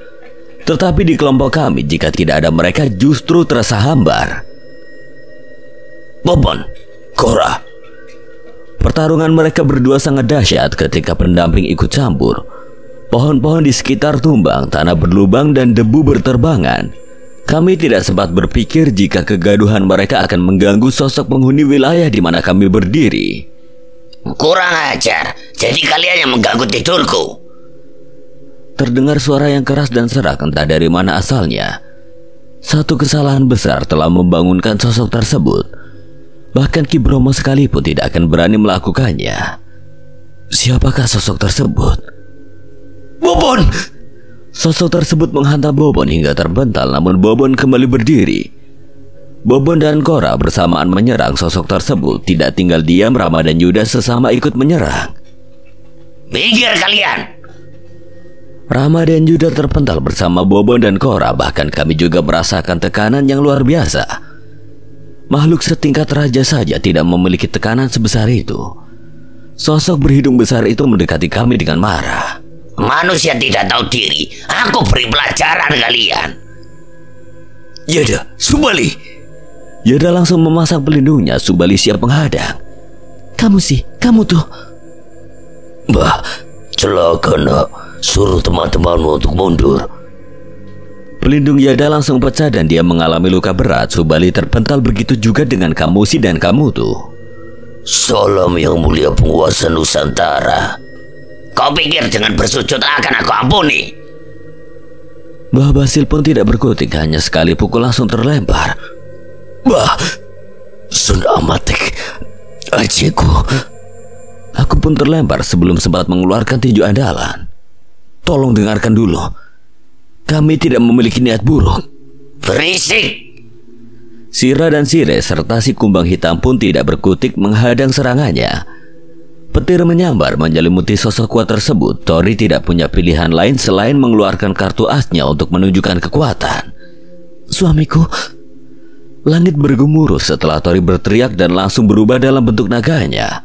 Tetapi di kelompok kami, jika tidak ada mereka justru terasa hambar.
Bobon, Kora.
Pertarungan mereka berdua sangat dahsyat ketika pendamping ikut campur. Pohon-pohon di sekitar tumbang, tanah berlubang dan debu berterbangan. Kami tidak sempat berpikir jika kegaduhan mereka akan mengganggu sosok penghuni wilayah di mana kami berdiri.
Kurang ajar, jadi kalian yang mengganggu tidurku.
Terdengar suara yang keras dan serak entah dari mana asalnya. Satu kesalahan besar telah membangunkan sosok tersebut. Bahkan Ki Bromo sekalipun tidak akan berani melakukannya. Siapakah sosok tersebut?
Bobon!
Sosok tersebut menghantam Bobon hingga terbental, namun Bobon kembali berdiri. Bobon dan Kora bersamaan menyerang sosok tersebut. Tidak tinggal diam, Rama dan Yuda sesama ikut menyerang.
Minggir kalian!
Rama dan Yuda terpental bersama Bobon dan Kora. Bahkan kami juga merasakan tekanan yang luar biasa. Makhluk setingkat raja saja tidak memiliki tekanan sebesar itu. Sosok berhidung besar itu mendekati kami dengan marah.
Manusia tidak tahu diri. Aku beri pelajaran kalian.
Yada, Subali. Yada langsung memasang pelindungnya. Subali siap menghadang. Kamu tuh.
Mbah, celaka nak. Suruh teman-temanmu untuk mundur.
Pelindung Yada langsung pecah dan dia mengalami luka berat. Subali terpental, begitu juga dengan Kamusi dan Kamutu.
Salam yang mulia penguasa Nusantara. Kau pikir dengan bersujud akan aku ampuni?
Mbah Basil pun tidak berkutik, hanya sekali pukul langsung terlempar.
Bah, Sun Amatek, ajiku.
Aku pun terlempar sebelum sempat mengeluarkan tinju andalan. Tolong dengarkan dulu. Kami tidak memiliki niat buruk.
Berisik!
Sira dan Sire serta si kumbang hitam pun tidak berkutik menghadang serangannya. Petir menyambar menyelimuti sosok kuat tersebut. Tori tidak punya pilihan lain selain mengeluarkan kartu asnya untuk menunjukkan kekuatan. Suamiku. Langit bergemuruh setelah Tori berteriak dan langsung berubah dalam bentuk naganya.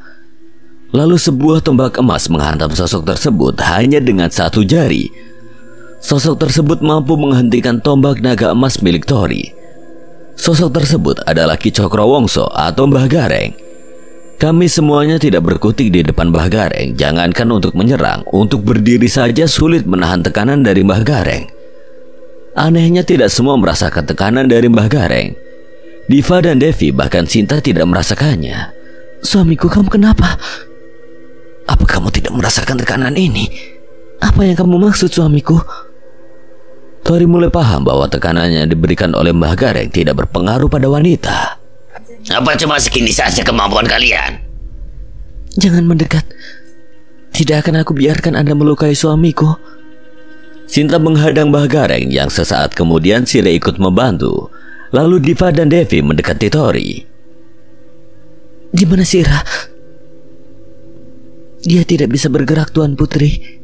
Lalu sebuah tombak emas menghantam sosok tersebut hanya dengan satu jari. Sosok tersebut mampu menghentikan tombak naga emas milik Tori. Sosok tersebut adalah Ki Cokrawongso atau Mbah Gareng. Kami semuanya tidak berkutik di depan Mbah Gareng. Jangankan untuk menyerang, untuk berdiri saja sulit menahan tekanan dari Mbah Gareng. Anehnya tidak semua merasakan tekanan dari Mbah Gareng. Diva dan Devi bahkan Sinta tidak merasakannya. Suamiku, kamu kenapa? Apa kamu tidak merasakan tekanan ini? Apa yang kamu maksud, suamiku? Tori mulai paham bahwa tekanannya diberikan oleh Mbah Gareng tidak berpengaruh pada wanita.
Apa cuma segini saja kemampuan kalian?
Jangan mendekat. Tidak akan aku biarkan Anda melukai suamiku.
Sinta menghadang Mbah Gareng yang sesaat kemudian Sire ikut membantu. Lalu Diva dan Devi mendekati Tori.
Di mana Sira? Dia tidak bisa bergerak, Tuan Putri.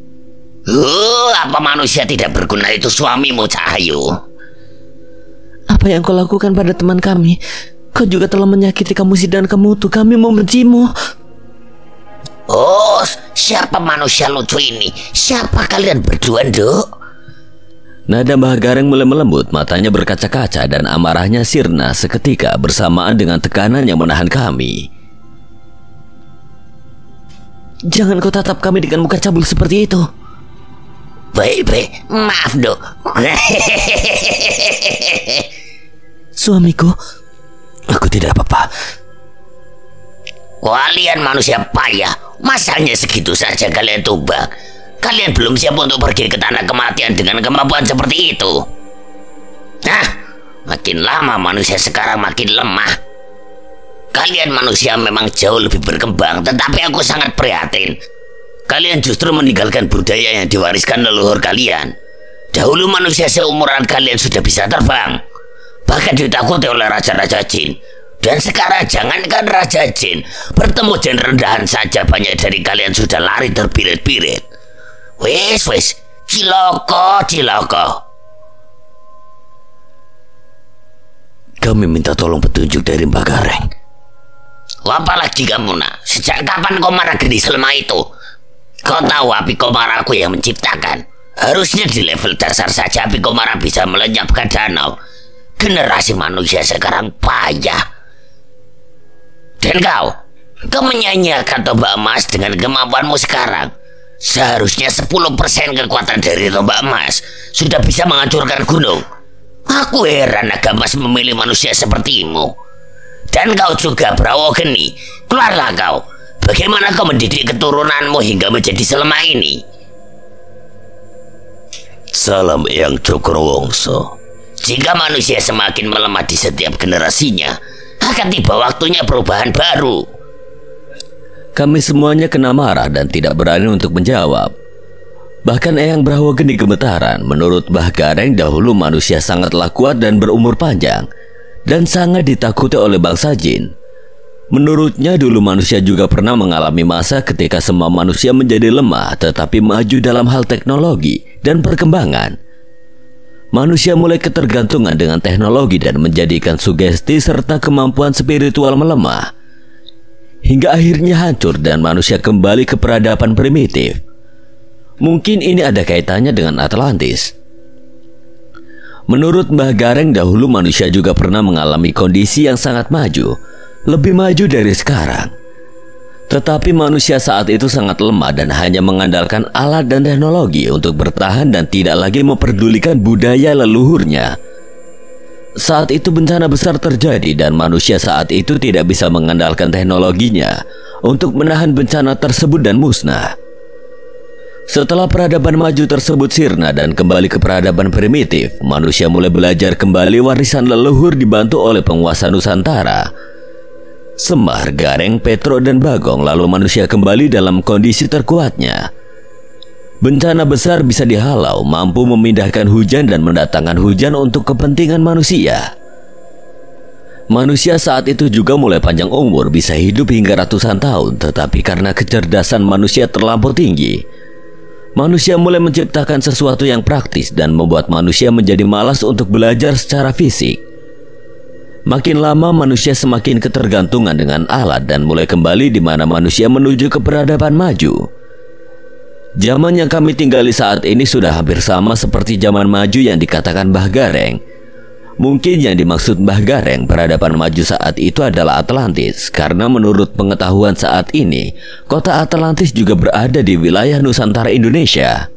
Apa manusia tidak berguna itu suamimu, Cahayu?
Apa yang kau lakukan pada teman kami? Kau juga telah menyakiti Kamusi dan Kamutu. Kami membencimu.
Oh, siapa manusia lucu ini? Siapa kalian berdua, Nduk?
Nada Mbah Gareng mulai melembut, matanya berkaca-kaca dan amarahnya sirna seketika bersamaan dengan tekanan yang menahan kami.
Jangan kau tatap kami dengan muka cabul seperti itu.
Baik, maaf, Nduk.
Suamiku,
aku tidak apa-apa.
Kalian manusia payah. Masanya segitu saja kalian tumbang. Kalian belum siap untuk pergi ke tanah kematian dengan kemampuan seperti itu. Nah, makin lama manusia sekarang makin lemah. Kalian manusia memang jauh lebih berkembang, tetapi aku sangat prihatin. Kalian justru meninggalkan budaya yang diwariskan leluhur kalian. Dahulu manusia seumuran kalian sudah bisa terbang, bahkan ditakuti oleh raja-raja jin. Dan sekarang jangankan raja jin, bertemu jin rendahan saja banyak dari kalian sudah lari terbirit-birit. Wis, ciloko.
Kami minta tolong petunjuk dari Mbah Gareng.
Apalagi kamu, nak? Sejak kapan kau marah gendis lemah itu? Kau tahu api komara aku yang menciptakan. Harusnya di level dasar saja api komara bisa melenyapkan danau. Generasi manusia sekarang payah. Dan kau menyanyiakan tombak emas dengan kemampuanmu sekarang. Seharusnya 10% kekuatan dari tombak emas sudah bisa menghancurkan gunung. Aku heran Nagamas memilih manusia sepertimu. Dan kau juga, Brawa Geni. Keluarlah kau. Bagaimana kau mendidik keturunanmu hingga menjadi selemah ini? Salam Eyang Cokrawongso. Jika manusia semakin melemah di setiap generasinya, akan tiba waktunya perubahan baru.
Kami semuanya kena marah dan tidak berani untuk menjawab. Bahkan Eyang Brawa Geni gemetaran. Menurut Mbah Gareng, dahulu manusia sangatlah kuat dan berumur panjang, dan sangat ditakuti oleh bangsa jin. Menurutnya dulu manusia juga pernah mengalami masa ketika semua manusia menjadi lemah tetapi maju dalam hal teknologi dan perkembangan. Manusia mulai ketergantungan dengan teknologi dan menjadikan sugesti serta kemampuan spiritual melemah, hingga akhirnya hancur dan manusia kembali ke peradaban primitif. Mungkin ini ada kaitannya dengan Atlantis. Menurut Mbah Gareng, dahulu manusia juga pernah mengalami kondisi yang sangat maju, lebih maju dari sekarang. Tetapi manusia saat itu sangat lemah dan hanya mengandalkan alat dan teknologi untuk bertahan dan tidak lagi memperdulikan budaya leluhurnya. Saat itu bencana besar terjadi dan manusia saat itu tidak bisa mengandalkan teknologinya untuk menahan bencana tersebut dan musnah. Setelah peradaban maju tersebut sirna dan kembali ke peradaban primitif, manusia mulai belajar kembali warisan leluhur dibantu oleh penguasa Nusantara, Semar, Gareng, Petro, dan Bagong. Lalu manusia kembali dalam kondisi terkuatnya. Bencana besar bisa dihalau, mampu memindahkan hujan dan mendatangkan hujan untuk kepentingan manusia. Manusia saat itu juga mulai panjang umur, bisa hidup hingga ratusan tahun. Tetapi karena kecerdasan manusia terlampau tinggi, manusia mulai menciptakan sesuatu yang praktis dan membuat manusia menjadi malas untuk belajar secara fisik. Makin lama manusia semakin ketergantungan dengan alat dan mulai kembali di mana manusia menuju ke peradaban maju. Zaman yang kami tinggali saat ini sudah hampir sama seperti zaman maju yang dikatakan Mbah Gareng. Mungkin yang dimaksud Mbah Gareng peradaban maju saat itu adalah Atlantis, karena menurut pengetahuan saat ini, kota Atlantis juga berada di wilayah Nusantara Indonesia.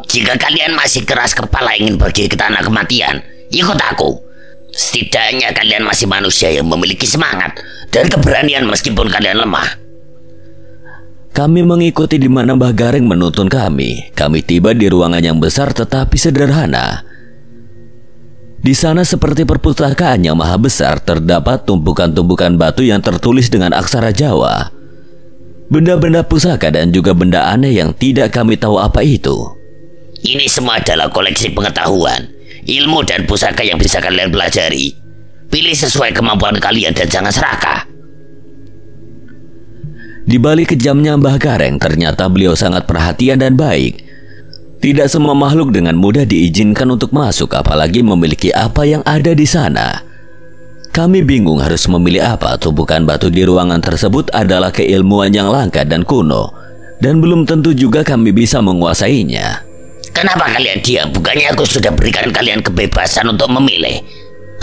Jika kalian masih keras kepala ingin pergi ke tanah kematian, ikut aku. Setidaknya kalian masih manusia yang memiliki semangat dan keberanian meskipun kalian lemah.
Kami mengikuti di mana Mbah Gareng menuntun kami. Kami tiba di ruangan yang besar tetapi sederhana. Di sana seperti perpustakaan yang maha besar, terdapat tumpukan-tumpukan batu yang tertulis dengan aksara Jawa. Benda-benda pusaka dan juga benda aneh yang tidak kami tahu apa itu.
Ini semua adalah koleksi pengetahuan, ilmu dan pusaka yang bisa kalian pelajari. Pilih sesuai kemampuan kalian dan jangan serakah.
Di balik kejamnya Mbah Gareng, ternyata beliau sangat perhatian dan baik. Tidak semua makhluk dengan mudah diizinkan untuk masuk, apalagi memiliki apa yang ada di sana. Kami bingung harus memilih apa. Tumpukan batu di ruangan tersebut adalah keilmuan yang langka dan kuno, dan belum tentu juga kami bisa menguasainya.
Kenapa kalian diam? Bukannya aku sudah berikan kalian kebebasan untuk memilih?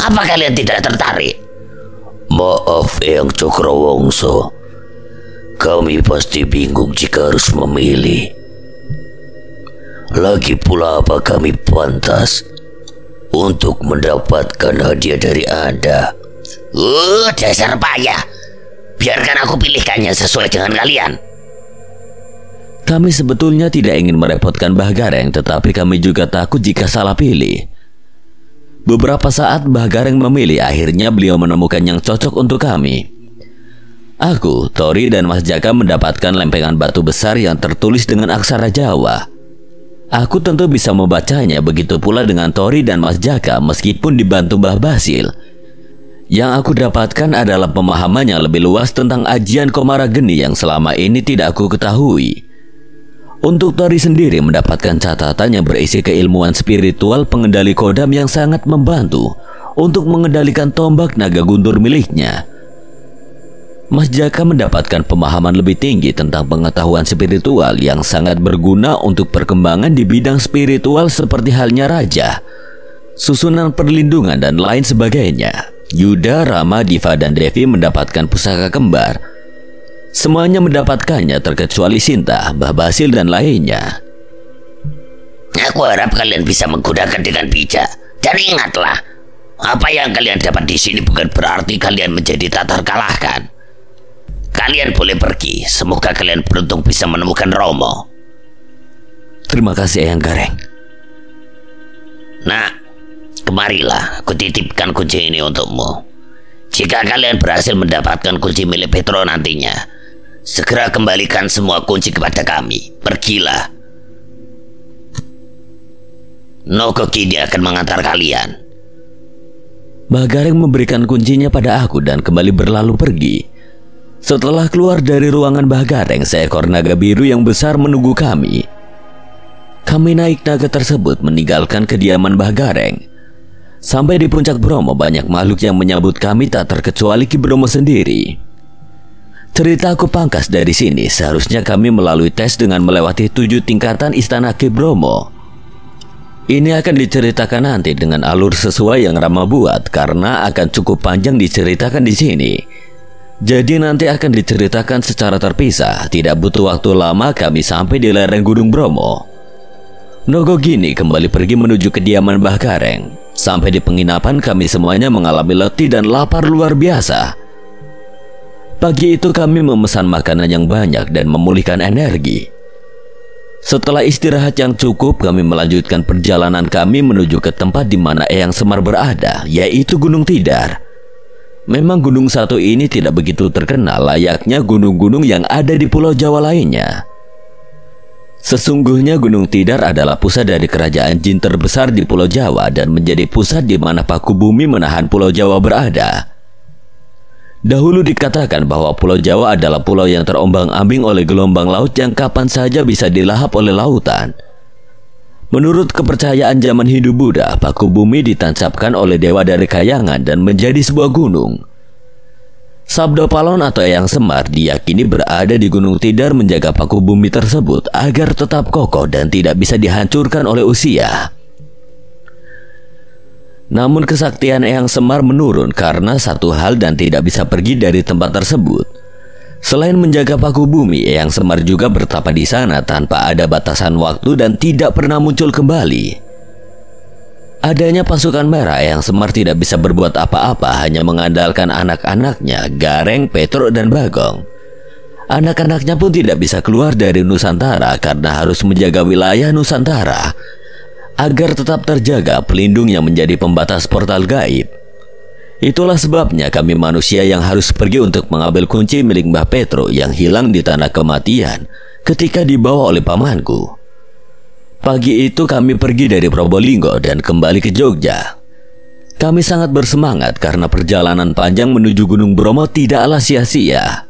Apa kalian tidak tertarik?
Maaf Eyang Cokrawongso, kami pasti bingung jika harus memilih. Lagi pula apa kami pantas untuk mendapatkan hadiah dari Anda?
Dasar payah. Biarkan aku pilihkannya sesuai dengan kalian.
Kami sebetulnya tidak ingin merepotkan Mbah Gareng, tetapi kami juga takut jika salah pilih. Beberapa saat Mbah Gareng memilih, akhirnya beliau menemukan yang cocok untuk kami. Aku, Tori, dan Mas Jaka mendapatkan lempengan batu besar yang tertulis dengan aksara Jawa. Aku tentu bisa membacanya, begitu pula dengan Tori dan Mas Jaka meskipun dibantu Mbah Basil. Yang aku dapatkan adalah pemahaman yang lebih luas tentang ajian Komara Geni yang selama ini tidak aku ketahui. Untuk Tori sendiri mendapatkan catatan yang berisi keilmuan spiritual pengendali kodam yang sangat membantu untuk mengendalikan tombak naga guntur miliknya. Mas Jaka mendapatkan pemahaman lebih tinggi tentang pengetahuan spiritual yang sangat berguna untuk perkembangan di bidang spiritual seperti halnya raja, susunan perlindungan, dan lain sebagainya. Yuda, Rama, Diva, dan Devi mendapatkan pusaka kembar. Semuanya mendapatkannya terkecuali Sinta, Mbah Basil, dan lainnya.
Aku harap kalian bisa menggunakan dengan bijak Dan ingatlah, apa yang kalian dapat di sini bukan berarti kalian menjadi tak terkalahkan. Kalian boleh pergi. Semoga kalian beruntung bisa menemukan Romo.
Terima kasih Eyang Gareng.
Nah, kemarilah, aku titipkan kunci ini untukmu. Jika kalian berhasil mendapatkan kunci milik Petro nantinya, segera kembalikan semua kunci kepada kami. Pergilah. Nogokini akan mengantar kalian.
Mbah Gareng memberikan kuncinya pada aku dan kembali berlalu pergi. Setelah keluar dari ruangan Mbah Gareng, seekor naga biru yang besar menunggu kami. Kami naik naga tersebut meninggalkan kediaman Mbah Gareng. Sampai di puncak Bromo, banyak makhluk yang menyambut kami tak terkecuali Ki Bromo sendiri. Cerita aku pangkas dari sini. Seharusnya kami melalui tes dengan melewati 7 tingkatan istana Ki Bromo. Ini akan diceritakan nanti dengan alur sesuai yang Rama buat, karena akan cukup panjang diceritakan di sini. Jadi nanti akan diceritakan secara terpisah. Tidak butuh waktu lama kami sampai di lereng Gunung Bromo. Nogokini kembali pergi menuju kediaman Mbah Gareng. Sampai di penginapan kami semuanya mengalami letih dan lapar luar biasa. Pagi itu kami memesan makanan yang banyak dan memulihkan energi. Setelah istirahat yang cukup, kami melanjutkan perjalanan kami menuju ke tempat di mana Eyang Semar berada, yaitu Gunung Tidar. Memang gunung satu ini tidak begitu terkenal layaknya gunung-gunung yang ada di Pulau Jawa lainnya. Sesungguhnya Gunung Tidar adalah pusat dari kerajaan jin terbesar di Pulau Jawa dan menjadi pusat di mana paku bumi menahan Pulau Jawa berada. Dahulu dikatakan bahwa Pulau Jawa adalah pulau yang terombang-ambing oleh gelombang laut yang kapan saja bisa dilahap oleh lautan. Menurut kepercayaan zaman Hindu Buddha, paku bumi ditancapkan oleh dewa dari kayangan dan menjadi sebuah gunung. Sabdo Palon atau Eyang Semar diyakini berada di Gunung Tidar menjaga paku bumi tersebut agar tetap kokoh dan tidak bisa dihancurkan oleh usia. Namun kesaktian Eyang Semar menurun karena satu hal dan tidak bisa pergi dari tempat tersebut. Selain menjaga paku bumi, Eyang Semar juga bertapa di sana tanpa ada batasan waktu dan tidak pernah muncul kembali. Adanya pasukan merah, Eyang Semar tidak bisa berbuat apa-apa, hanya mengandalkan anak-anaknya, Gareng, Petro, dan Bagong. Anak-anaknya pun tidak bisa keluar dari Nusantara karena harus menjaga wilayah Nusantara agar tetap terjaga pelindung yang menjadi pembatas portal gaib. Itulah sebabnya kami manusia yang harus pergi untuk mengambil kunci milik Mbah Petro yang hilang di tanah kematian ketika dibawa oleh pamanku. Pagi itu kami pergi dari Probolinggo dan kembali ke Jogja. Kami sangat bersemangat karena perjalanan panjang menuju Gunung Bromo tidaklah sia-sia.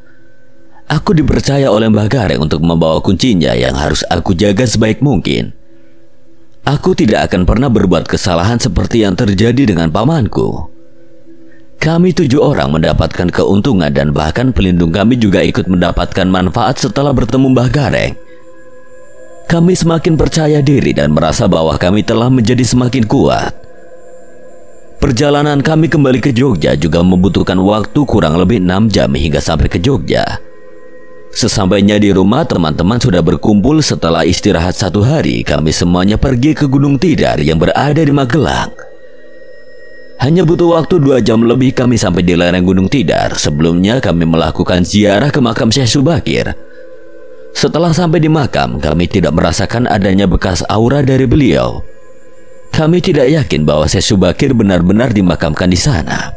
Aku dipercaya oleh Mbah Gareng untuk membawa kuncinya yang harus aku jaga sebaik mungkin. Aku tidak akan pernah berbuat kesalahan seperti yang terjadi dengan pamanku. Kami 7 orang mendapatkan keuntungan dan bahkan pelindung kami juga ikut mendapatkan manfaat setelah bertemu Mbah Gareng. Kami semakin percaya diri dan merasa bahwa kami telah menjadi semakin kuat. Perjalanan kami kembali ke Jogja juga membutuhkan waktu kurang lebih 6 jam hingga sampai ke Jogja. Sesampainya di rumah, teman-teman sudah berkumpul. Setelah istirahat 1 hari, kami semuanya pergi ke Gunung Tidar yang berada di Magelang. Hanya butuh waktu 2 jam lebih kami sampai di lereng Gunung Tidar. Sebelumnya kami melakukan ziarah ke makam Syekh Subakir. Setelah sampai di makam, kami tidak merasakan adanya bekas aura dari beliau. Kami tidak yakin bahwa Syekh Subakir benar-benar dimakamkan di sana.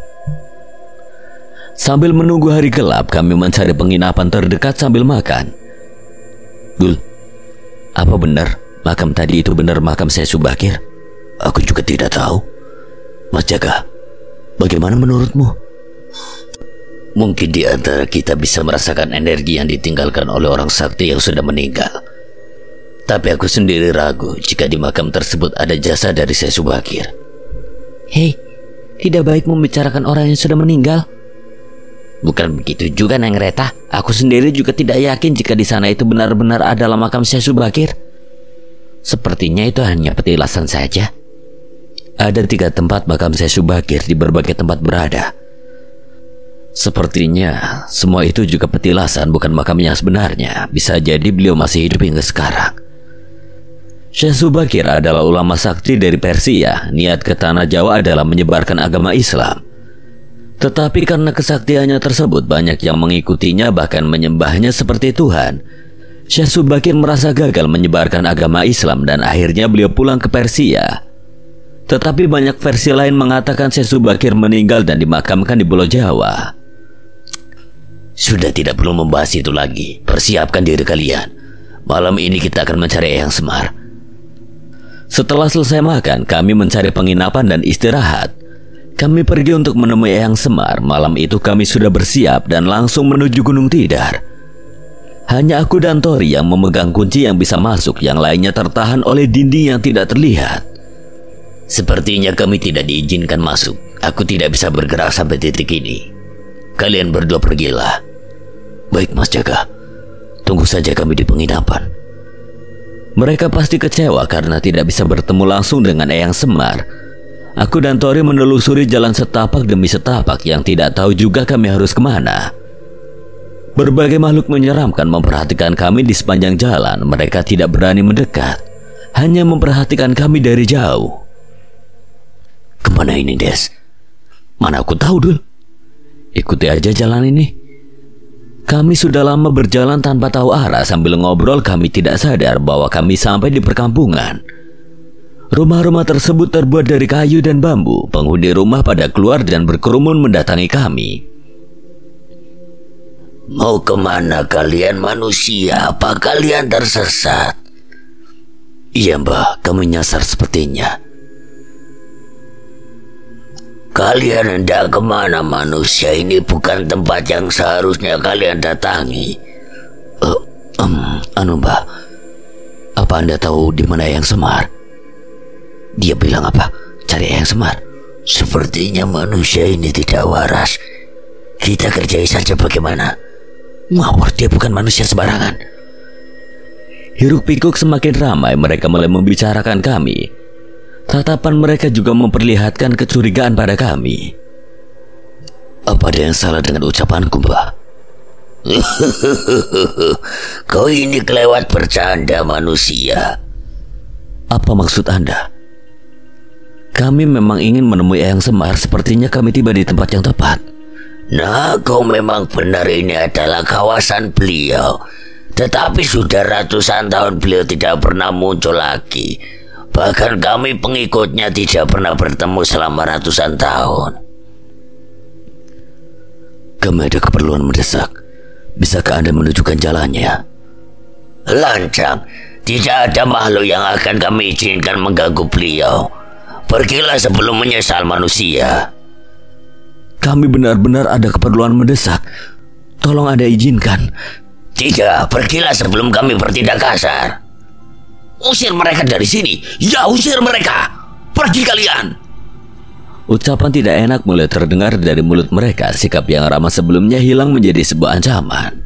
Sambil menunggu hari gelap, kami mencari penginapan terdekat sambil makan. Dul, apa benar makam tadi itu benar makam Syekh Subakir?
Aku juga tidak tahu. Mas Jaka, bagaimana menurutmu? Mungkin di antara kita bisa merasakan energi yang ditinggalkan oleh orang sakti yang sudah meninggal. Tapi aku sendiri ragu jika di makam tersebut ada jasa dari Syekh Subakir.
Hei, tidak baik membicarakan orang yang sudah meninggal.
Bukan begitu juga, Neng Reta. Aku sendiri juga tidak yakin jika di sana itu benar-benar adalah makam Syekh Subakir. Sepertinya itu hanya petilasan saja.
Ada 3 tempat makam Syekh Subakir di berbagai tempat berada. Sepertinya semua itu juga petilasan, bukan makam yang sebenarnya. Bisa jadi beliau masih hidup hingga sekarang. Syekh Subakir adalah ulama sakti dari Persia. Niat ke tanah Jawa adalah menyebarkan agama Islam. Tetapi karena kesaktiannya tersebut, banyak yang mengikutinya bahkan menyembahnya seperti Tuhan. Syekh Subakir merasa gagal menyebarkan agama Islam dan akhirnya beliau pulang ke Persia. Tetapi banyak versi lain mengatakan Syekh Subakir meninggal dan dimakamkan di Pulau Jawa.
Sudah tidak perlu membahas itu lagi. Persiapkan diri kalian. Malam ini kita akan mencari Eyang Semar.
Setelah selesai makan, kami mencari penginapan dan istirahat. Kami pergi untuk menemui Eyang Semar. Malam itu kami sudah bersiap dan langsung menuju Gunung Tidar. Hanya aku dan Tori yang memegang kunci yang bisa masuk, yang lainnya tertahan oleh dinding yang tidak terlihat.
Sepertinya kami tidak diizinkan masuk. Aku tidak bisa bergerak sampai titik ini. Kalian berdua pergilah.
Baik Mas Jaka, tunggu saja kami di penginapan.
Mereka pasti kecewa karena tidak bisa bertemu langsung dengan Eyang Semar. Aku dan Tori menelusuri jalan setapak demi setapak yang tidak tahu juga kami harus kemana. Berbagai makhluk menyeramkan memperhatikan kami di sepanjang jalan. Mereka tidak berani mendekat, hanya memperhatikan kami dari jauh.
Kemana ini, Des?
Mana aku tahu, Dul. Ikuti aja jalan ini. Kami sudah lama berjalan tanpa tahu arah. Sambil ngobrol kami tidak sadar bahwa kami sampai di perkampungan. Rumah-rumah tersebut terbuat dari kayu dan bambu. Penghuni rumah pada keluar dan berkerumun mendatangi kami.
Mau kemana kalian manusia? Apa kalian tersesat?
Iya Mbah, kami nyasar sepertinya.
Kalian hendak kemana manusia? Ini bukan tempat yang seharusnya kalian datangi.
Mbah, apa Anda tahu di mana Eyang Semar? Dia bilang apa? Cari Eyang Semar.
Sepertinya manusia ini tidak waras. Kita kerjai saja bagaimana?
Ngawur, dia bukan manusia sembarangan.
Hiruk pikuk semakin ramai. Mereka mulai membicarakan kami. Tatapan mereka juga memperlihatkan kecurigaan pada kami.
Apa ada yang salah dengan ucapanku, Mbah?
Kau ini kelewat bercanda manusia.
Apa maksud Anda? Kami memang ingin menemui Eyang Semar. Sepertinya kami tiba di tempat yang tepat.
Nah, kau memang benar, ini adalah kawasan beliau. Tetapi sudah ratusan tahun beliau tidak pernah muncul lagi. Bahkan kami pengikutnya tidak pernah bertemu selama ratusan tahun.
Kami ada keperluan mendesak. Bisakah Anda menunjukkan jalannya?
Lancang, tidak ada makhluk yang akan kami izinkan mengganggu beliau. Pergilah sebelum menyesal manusia.
Kami benar-benar ada keperluan mendesak. Tolong Anda izinkan.
Tidak, pergilah sebelum kami bertindak kasar. Usir mereka dari sini. Ya, usir mereka. Pergi kalian.
Ucapan tidak enak mulai terdengar dari mulut mereka. Sikap yang ramah sebelumnya hilang menjadi sebuah ancaman.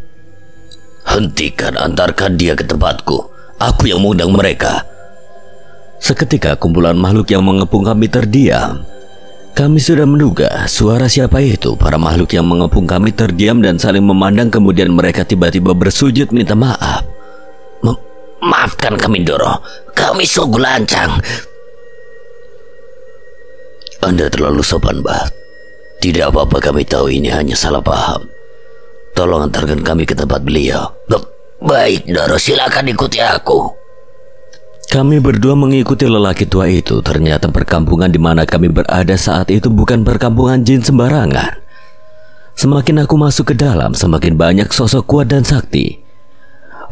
Hentikan, antarkan dia ke tempatku. Aku yang mengundang mereka.
Seketika kumpulan makhluk yang mengepung kami terdiam. Kami sudah menduga suara siapa itu. Para makhluk yang mengepung kami terdiam dan saling memandang. Kemudian mereka tiba-tiba bersujud minta maaf.
Maafkan kami, Doro. Kami sungguh lancang.
Anda terlalu sopan, Mbah. Tidak apa-apa, kami tahu ini hanya salah paham. Tolong antarkan kami ke tempat beliau.
Baik, Doro, silakan ikuti aku.
Kami berdua mengikuti lelaki tua itu. Ternyata perkampungan di mana kami berada saat itu bukan perkampungan jin sembarangan. Semakin aku masuk ke dalam, semakin banyak sosok kuat dan sakti.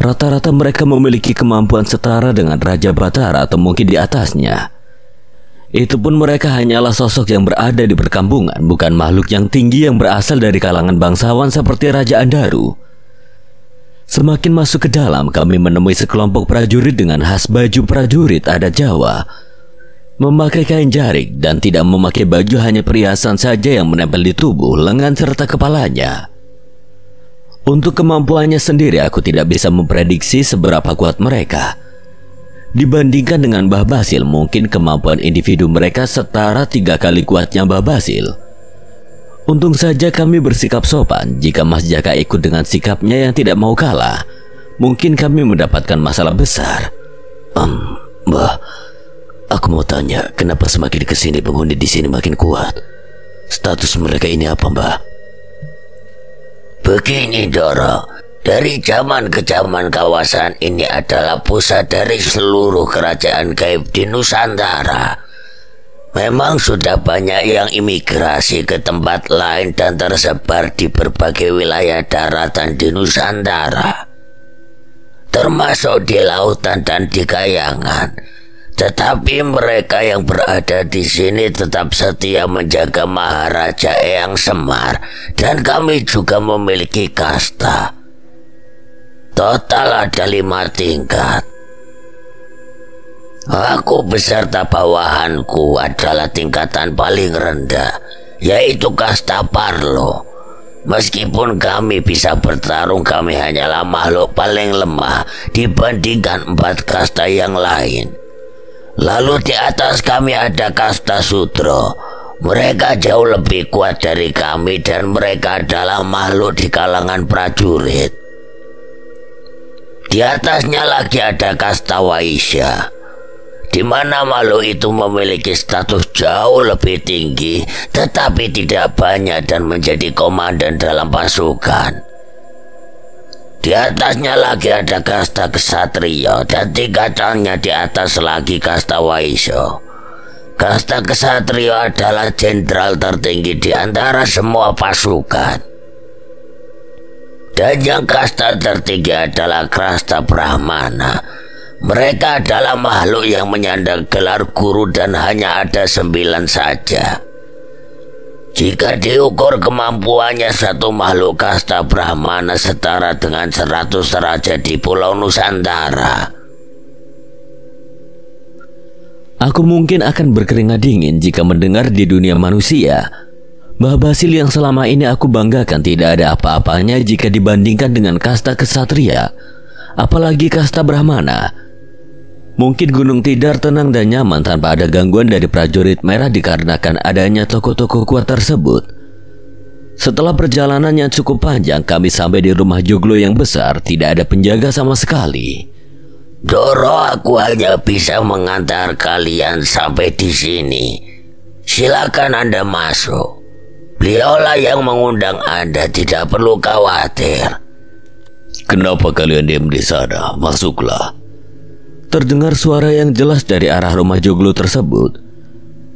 Rata-rata mereka memiliki kemampuan setara dengan Raja Batara atau mungkin di atasnya. Itu pun mereka hanyalah sosok yang berada di perkampungan, bukan makhluk yang tinggi yang berasal dari kalangan bangsawan seperti Raja Andaru. Semakin masuk ke dalam, kami menemui sekelompok prajurit dengan khas baju prajurit adat Jawa. Memakai kain jarik dan tidak memakai baju, hanya perhiasan saja yang menempel di tubuh, lengan serta kepalanya. Untuk kemampuannya sendiri aku tidak bisa memprediksi seberapa kuat mereka. Dibandingkan dengan Mbah Basil, mungkin kemampuan individu mereka setara 3 kali kuatnya Mbah Basil. Untung saja kami bersikap sopan. Jika Mas Jaka ikut dengan sikapnya yang tidak mau kalah, mungkin kami mendapatkan masalah besar.
Mbah, aku mau tanya, kenapa semakin kesini penghuni di sini makin kuat? Status mereka ini apa, Mbah?
Begini Doro, dari zaman ke zaman kawasan ini adalah pusat dari seluruh kerajaan gaib di Nusantara. Memang sudah banyak yang imigrasi ke tempat lain dan tersebar di berbagai wilayah daratan di Nusantara, termasuk di lautan dan di kayangan. Tetapi mereka yang berada di sini tetap setia menjaga Maharaja Eyang Semar, dan kami juga memiliki kasta. Total ada 5 tingkat. Aku beserta bawahanku adalah tingkatan paling rendah, yaitu kasta Parlo. Meskipun kami bisa bertarung, kami hanyalah makhluk paling lemah dibandingkan 4 kasta yang lain. Lalu di atas kami ada kasta Sudro. Mereka jauh lebih kuat dari kami dan mereka adalah makhluk di kalangan prajurit. Di atasnya lagi ada kasta Waisya, di mana makhluk itu memiliki status jauh lebih tinggi tetapi tidak banyak dan menjadi komandan dalam pasukan. Di atasnya lagi ada kasta Kesatria dan tingkatannya di atas lagi kasta Waisya. Kasta Kesatria adalah jenderal tertinggi di antara semua pasukan. Dan yang kasta tertinggi adalah kasta Brahmana. Mereka adalah makhluk yang menyandang gelar guru dan hanya ada 9 saja. Jika diukur kemampuannya, satu makhluk kasta Brahmana setara dengan 100 raja di Pulau Nusantara.
Aku mungkin akan berkeringat dingin jika mendengar di dunia manusia, Mbah Basil yang selama ini aku banggakan tidak ada apa-apanya jika dibandingkan dengan kasta Kesatria, apalagi kasta Brahmana. Mungkin Gunung Tidar tenang dan nyaman tanpa ada gangguan dari prajurit merah dikarenakan adanya toko-toko kuat tersebut. Setelah perjalanan yang cukup panjang, kami sampai di rumah joglo yang besar, tidak ada penjaga sama sekali.
Doro, aku hanya bisa mengantar kalian sampai di sini. Silakan Anda masuk. Beliaulah yang mengundang Anda, tidak perlu khawatir.
Kenapa kalian diam di sana? Masuklah.
Terdengar suara yang jelas dari arah rumah joglo tersebut.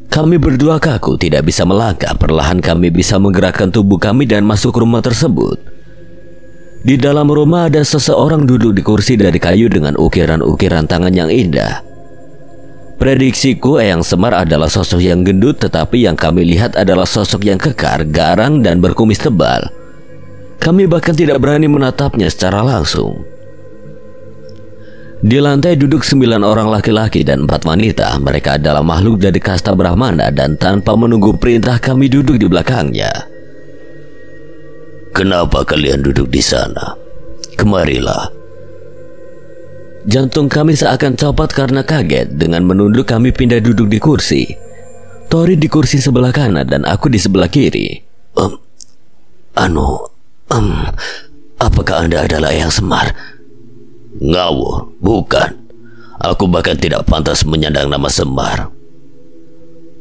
Kami berdua kaku, tidak bisa melangkah. Perlahan kami bisa menggerakkan tubuh kami dan masuk rumah tersebut. Di dalam rumah ada seseorang duduk di kursi dari kayu dengan ukiran-ukiran tangan yang indah. Prediksiku Eyang Semar adalah sosok yang gendut, tetapi yang kami lihat adalah sosok yang kekar, garang, dan berkumis tebal. Kami bahkan tidak berani menatapnya secara langsung. Di lantai duduk 9 orang laki-laki dan 4 wanita. Mereka adalah makhluk dari kasta Brahmana dan tanpa menunggu perintah kami duduk di belakangnya.
Kenapa kalian duduk di sana? Kemarilah.
Jantung kami seakan copot karena kaget. Dengan menunduk kami pindah duduk di kursi. Tori di kursi sebelah kanan dan aku di sebelah kiri.
Apakah Anda adalah Eyang Semar?
Ngawur, bukan. Aku bahkan tidak pantas menyandang nama Semar.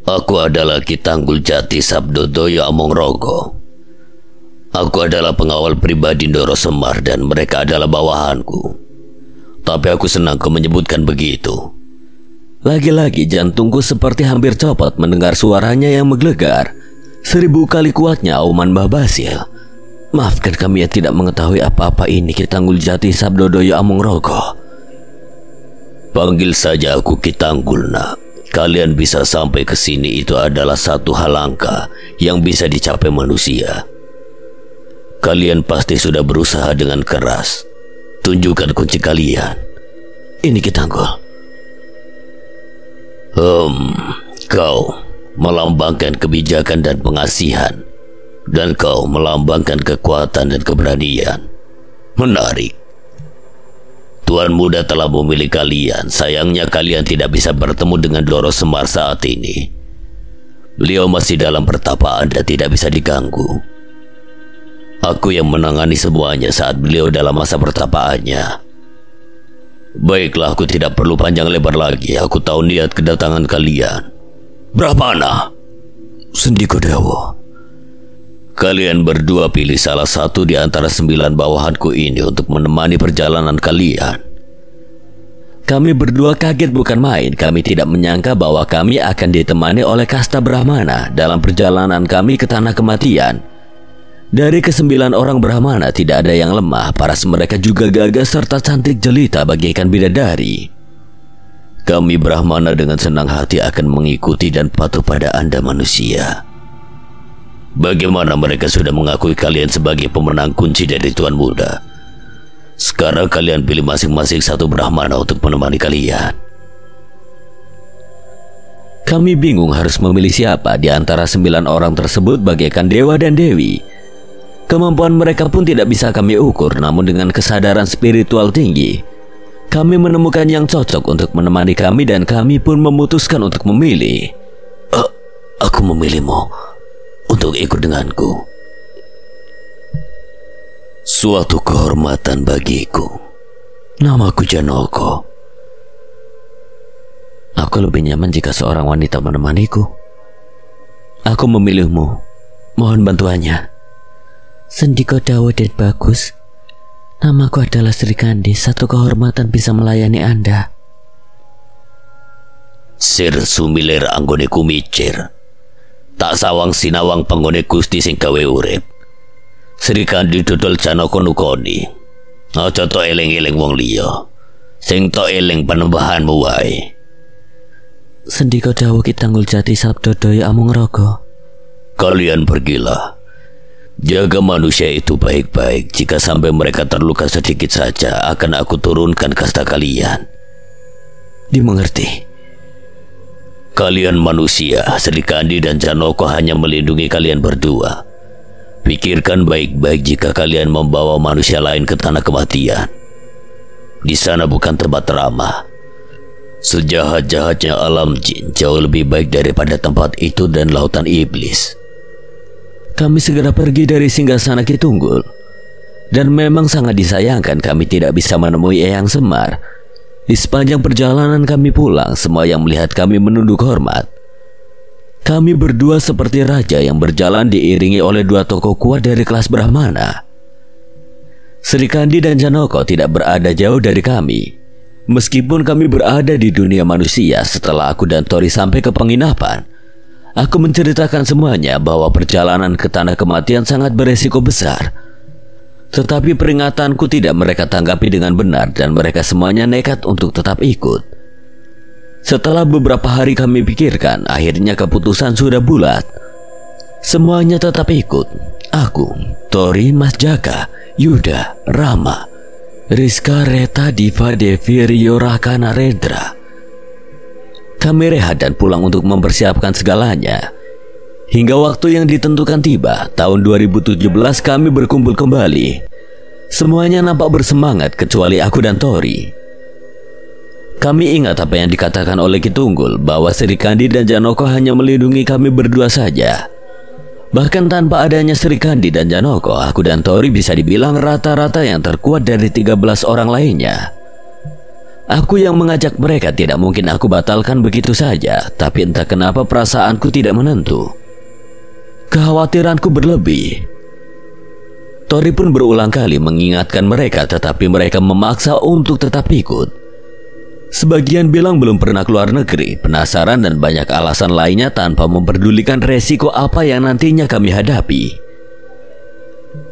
Aku adalah Ki Tanggul Jati Sabdodoyo Amongrogo. Aku adalah pengawal pribadi Ndoro Semar dan mereka adalah bawahanku. Tapi aku senang kau menyebutkan begitu.
Lagi-lagi jantungku seperti hampir copot mendengar suaranya yang menggelegar. 1000 kali kuatnya auman Mbah Basil. Maafkan kami yang tidak mengetahui apa-apa ini, Ki Tanggul Jati Sabdodoyo Amongrogo.
Panggil saja aku Ki Tanggul, nak. Kalian bisa sampai ke sini itu adalah satu hal langka yang bisa dicapai manusia. Kalian pasti sudah berusaha dengan keras. Tunjukkan kunci kalian.
Ini Ki Tanggul.
Kau melambangkan kebijakan dan pengasihan. Dan kau melambangkan kekuatan dan keberanian. Menarik. Tuan Muda telah memilih kalian. Sayangnya kalian tidak bisa bertemu dengan Ndoro Semar saat ini. Beliau masih dalam pertapaan dan tidak bisa diganggu. Aku yang menangani semuanya saat beliau dalam masa pertapaannya. Baiklah, aku tidak perlu panjang lebar lagi. Aku tahu niat kedatangan kalian. Brahmana,
Sendika Dewa.
kalian berdua pilih salah satu di antara 9 bawahanku ini untuk menemani perjalanan kalian.
Kami berdua kaget bukan main. Kami tidak menyangka bahwa kami akan ditemani oleh kasta Brahmana dalam perjalanan kami ke tanah kematian. Dari ke-9 orang Brahmana tidak ada yang lemah. Paras mereka juga gagah serta cantik jelita bagaikan bidadari.
Kami Brahmana dengan senang hati akan mengikuti dan patuh pada Anda manusia. Bagaimana mereka sudah mengakui kalian sebagai pemenang kunci dari Tuan Muda. Sekarang kalian pilih masing-masing satu Brahmana untuk menemani kalian.
Kami bingung harus memilih siapa di antara 9 orang tersebut bagaikan dewa dan dewi. Kemampuan mereka pun tidak bisa kami ukur, namun dengan kesadaran spiritual tinggi, kami menemukan yang cocok untuk menemani kami dan kami pun memutuskan untuk memilih.
Aku memilihmu untuk ikut denganku. Suatu kehormatan bagiku. Namaku Janoko.
Aku lebih nyaman jika seorang wanita menemaniku. Aku memilihmu. Mohon bantuannya. Sendika Dawa dan bagus. Namaku adalah Sri Kandi. Satu kehormatan bisa melayani Anda.
Sir sumilir anggone kumicir. Tak sawang sinawang panggone Gusti sing gawe urip. Sri Kandi dodol Janaka nukoni. Aja tok eling-eling wong liya. Sing tok eling panembahanmu wae.
Sendika Dawa Ki Tanggul Jati Sabdo Daya Amung Raga.
Kalian pergilah. Jaga manusia itu baik-baik. Jika sampai mereka terluka sedikit saja, akan aku turunkan kasta kalian.
Dimengerti.
Kalian manusia, Sri Kandi dan Janoko hanya melindungi kalian berdua. Pikirkan baik-baik jika kalian membawa manusia lain ke tanah kematian. Di sana bukan tempat ramah. Sejahat-jahatnya alam jin jauh lebih baik daripada tempat itu dan lautan iblis.
Kami segera pergi dari singgasana Ki Tunggul. Dan memang sangat disayangkan kami tidak bisa menemui Eyang Semar. Di sepanjang perjalanan kami pulang, semua yang melihat kami menunduk hormat. Kami berdua seperti raja yang berjalan diiringi oleh 2 tokoh kuat dari kelas Brahmana. Sri Kandi dan Janoko tidak berada jauh dari kami. Meskipun kami berada di dunia manusia, setelah aku dan Tori sampai ke penginapan, aku menceritakan semuanya bahwa perjalanan ke tanah kematian sangat beresiko besar. Tetapi peringatanku tidak mereka tanggapi dengan benar dan mereka semuanya nekat untuk tetap ikut. Setelah beberapa hari kami pikirkan, akhirnya keputusan sudah bulat. Semuanya tetap ikut. Aku, Tori, Mas Jaka, Yuda, Rama, Rizka, Reta, Diva, Devi, Rio, Raka, Narendra. Kami rehat dan pulang untuk mempersiapkan segalanya. Hingga waktu yang ditentukan tiba, tahun 2017 kami berkumpul kembali. Semuanya nampak bersemangat kecuali aku dan Tori. Kami ingat apa yang dikatakan oleh Ki Tunggul bahwa Sri Kandi dan Janoko hanya melindungi kami berdua saja. Bahkan tanpa adanya Sri Kandi dan Janoko, aku dan Tori bisa dibilang rata-rata yang terkuat dari 13 orang lainnya. Aku yang mengajak mereka tidak mungkin aku batalkan begitu saja, tapi entah kenapa perasaanku tidak menentu. Kekhawatiranku berlebih. Tori pun berulang kali mengingatkan mereka, tetapi mereka memaksa untuk tetap ikut. Sebagian bilang belum pernah keluar negeri, penasaran dan banyak alasan lainnya tanpa memperdulikan resiko apa yang nantinya kami hadapi.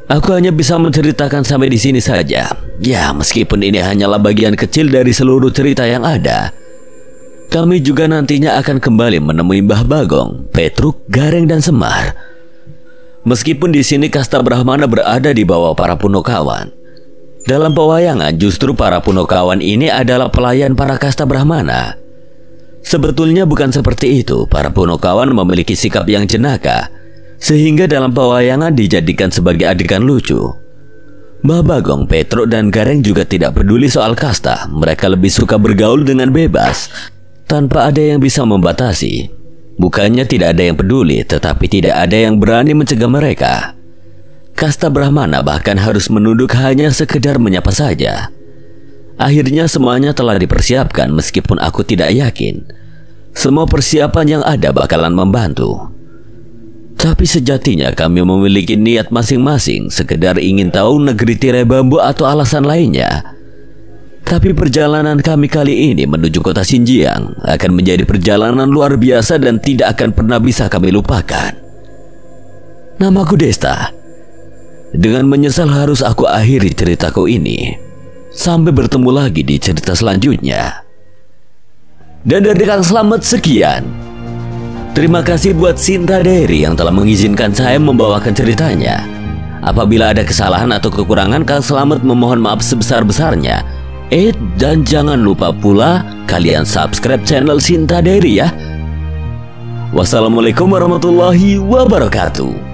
Aku hanya bisa menceritakan sampai di sini saja. Ya, meskipun ini hanyalah bagian kecil dari seluruh cerita yang ada. Kami juga nantinya akan kembali menemui Mbah Bagong, Petruk, Gareng, dan Semar. Meskipun di sini kasta Brahmana berada di bawah para Punokawan, dalam pewayangan justru para Punokawan ini adalah pelayan para kasta Brahmana. Sebetulnya bukan seperti itu. Para Punokawan memiliki sikap yang jenaka, sehingga dalam pewayangan dijadikan sebagai adegan lucu. Mbah Bagong, Petruk, dan Gareng juga tidak peduli soal kasta. Mereka lebih suka bergaul dengan bebas, tanpa ada yang bisa membatasi. Bukannya tidak ada yang peduli, tetapi tidak ada yang berani mencegah mereka. Kasta Brahmana bahkan harus menunduk hanya sekedar menyapa saja. Akhirnya semuanya telah dipersiapkan meskipun aku tidak yakin semua persiapan yang ada bakalan membantu. Tapi sejatinya kami memiliki niat masing-masing, sekedar ingin tahu negeri tirai bambu atau alasan lainnya. Tapi perjalanan kami kali ini menuju kota Xinjiang akan menjadi perjalanan luar biasa dan tidak akan pernah bisa kami lupakan. Namaku Desta. Dengan menyesal harus aku akhiri ceritaku ini. Sampai bertemu lagi di cerita selanjutnya. Dan dari Kang Slamet sekian. Terima kasih buat Sinta Diary yang telah mengizinkan saya membawakan ceritanya. Apabila ada kesalahan atau kekurangan, Kang Slamet memohon maaf sebesar-besarnya. Dan jangan lupa pula kalian subscribe channel Sinta Diary ya. Wassalamualaikum warahmatullahi wabarakatuh.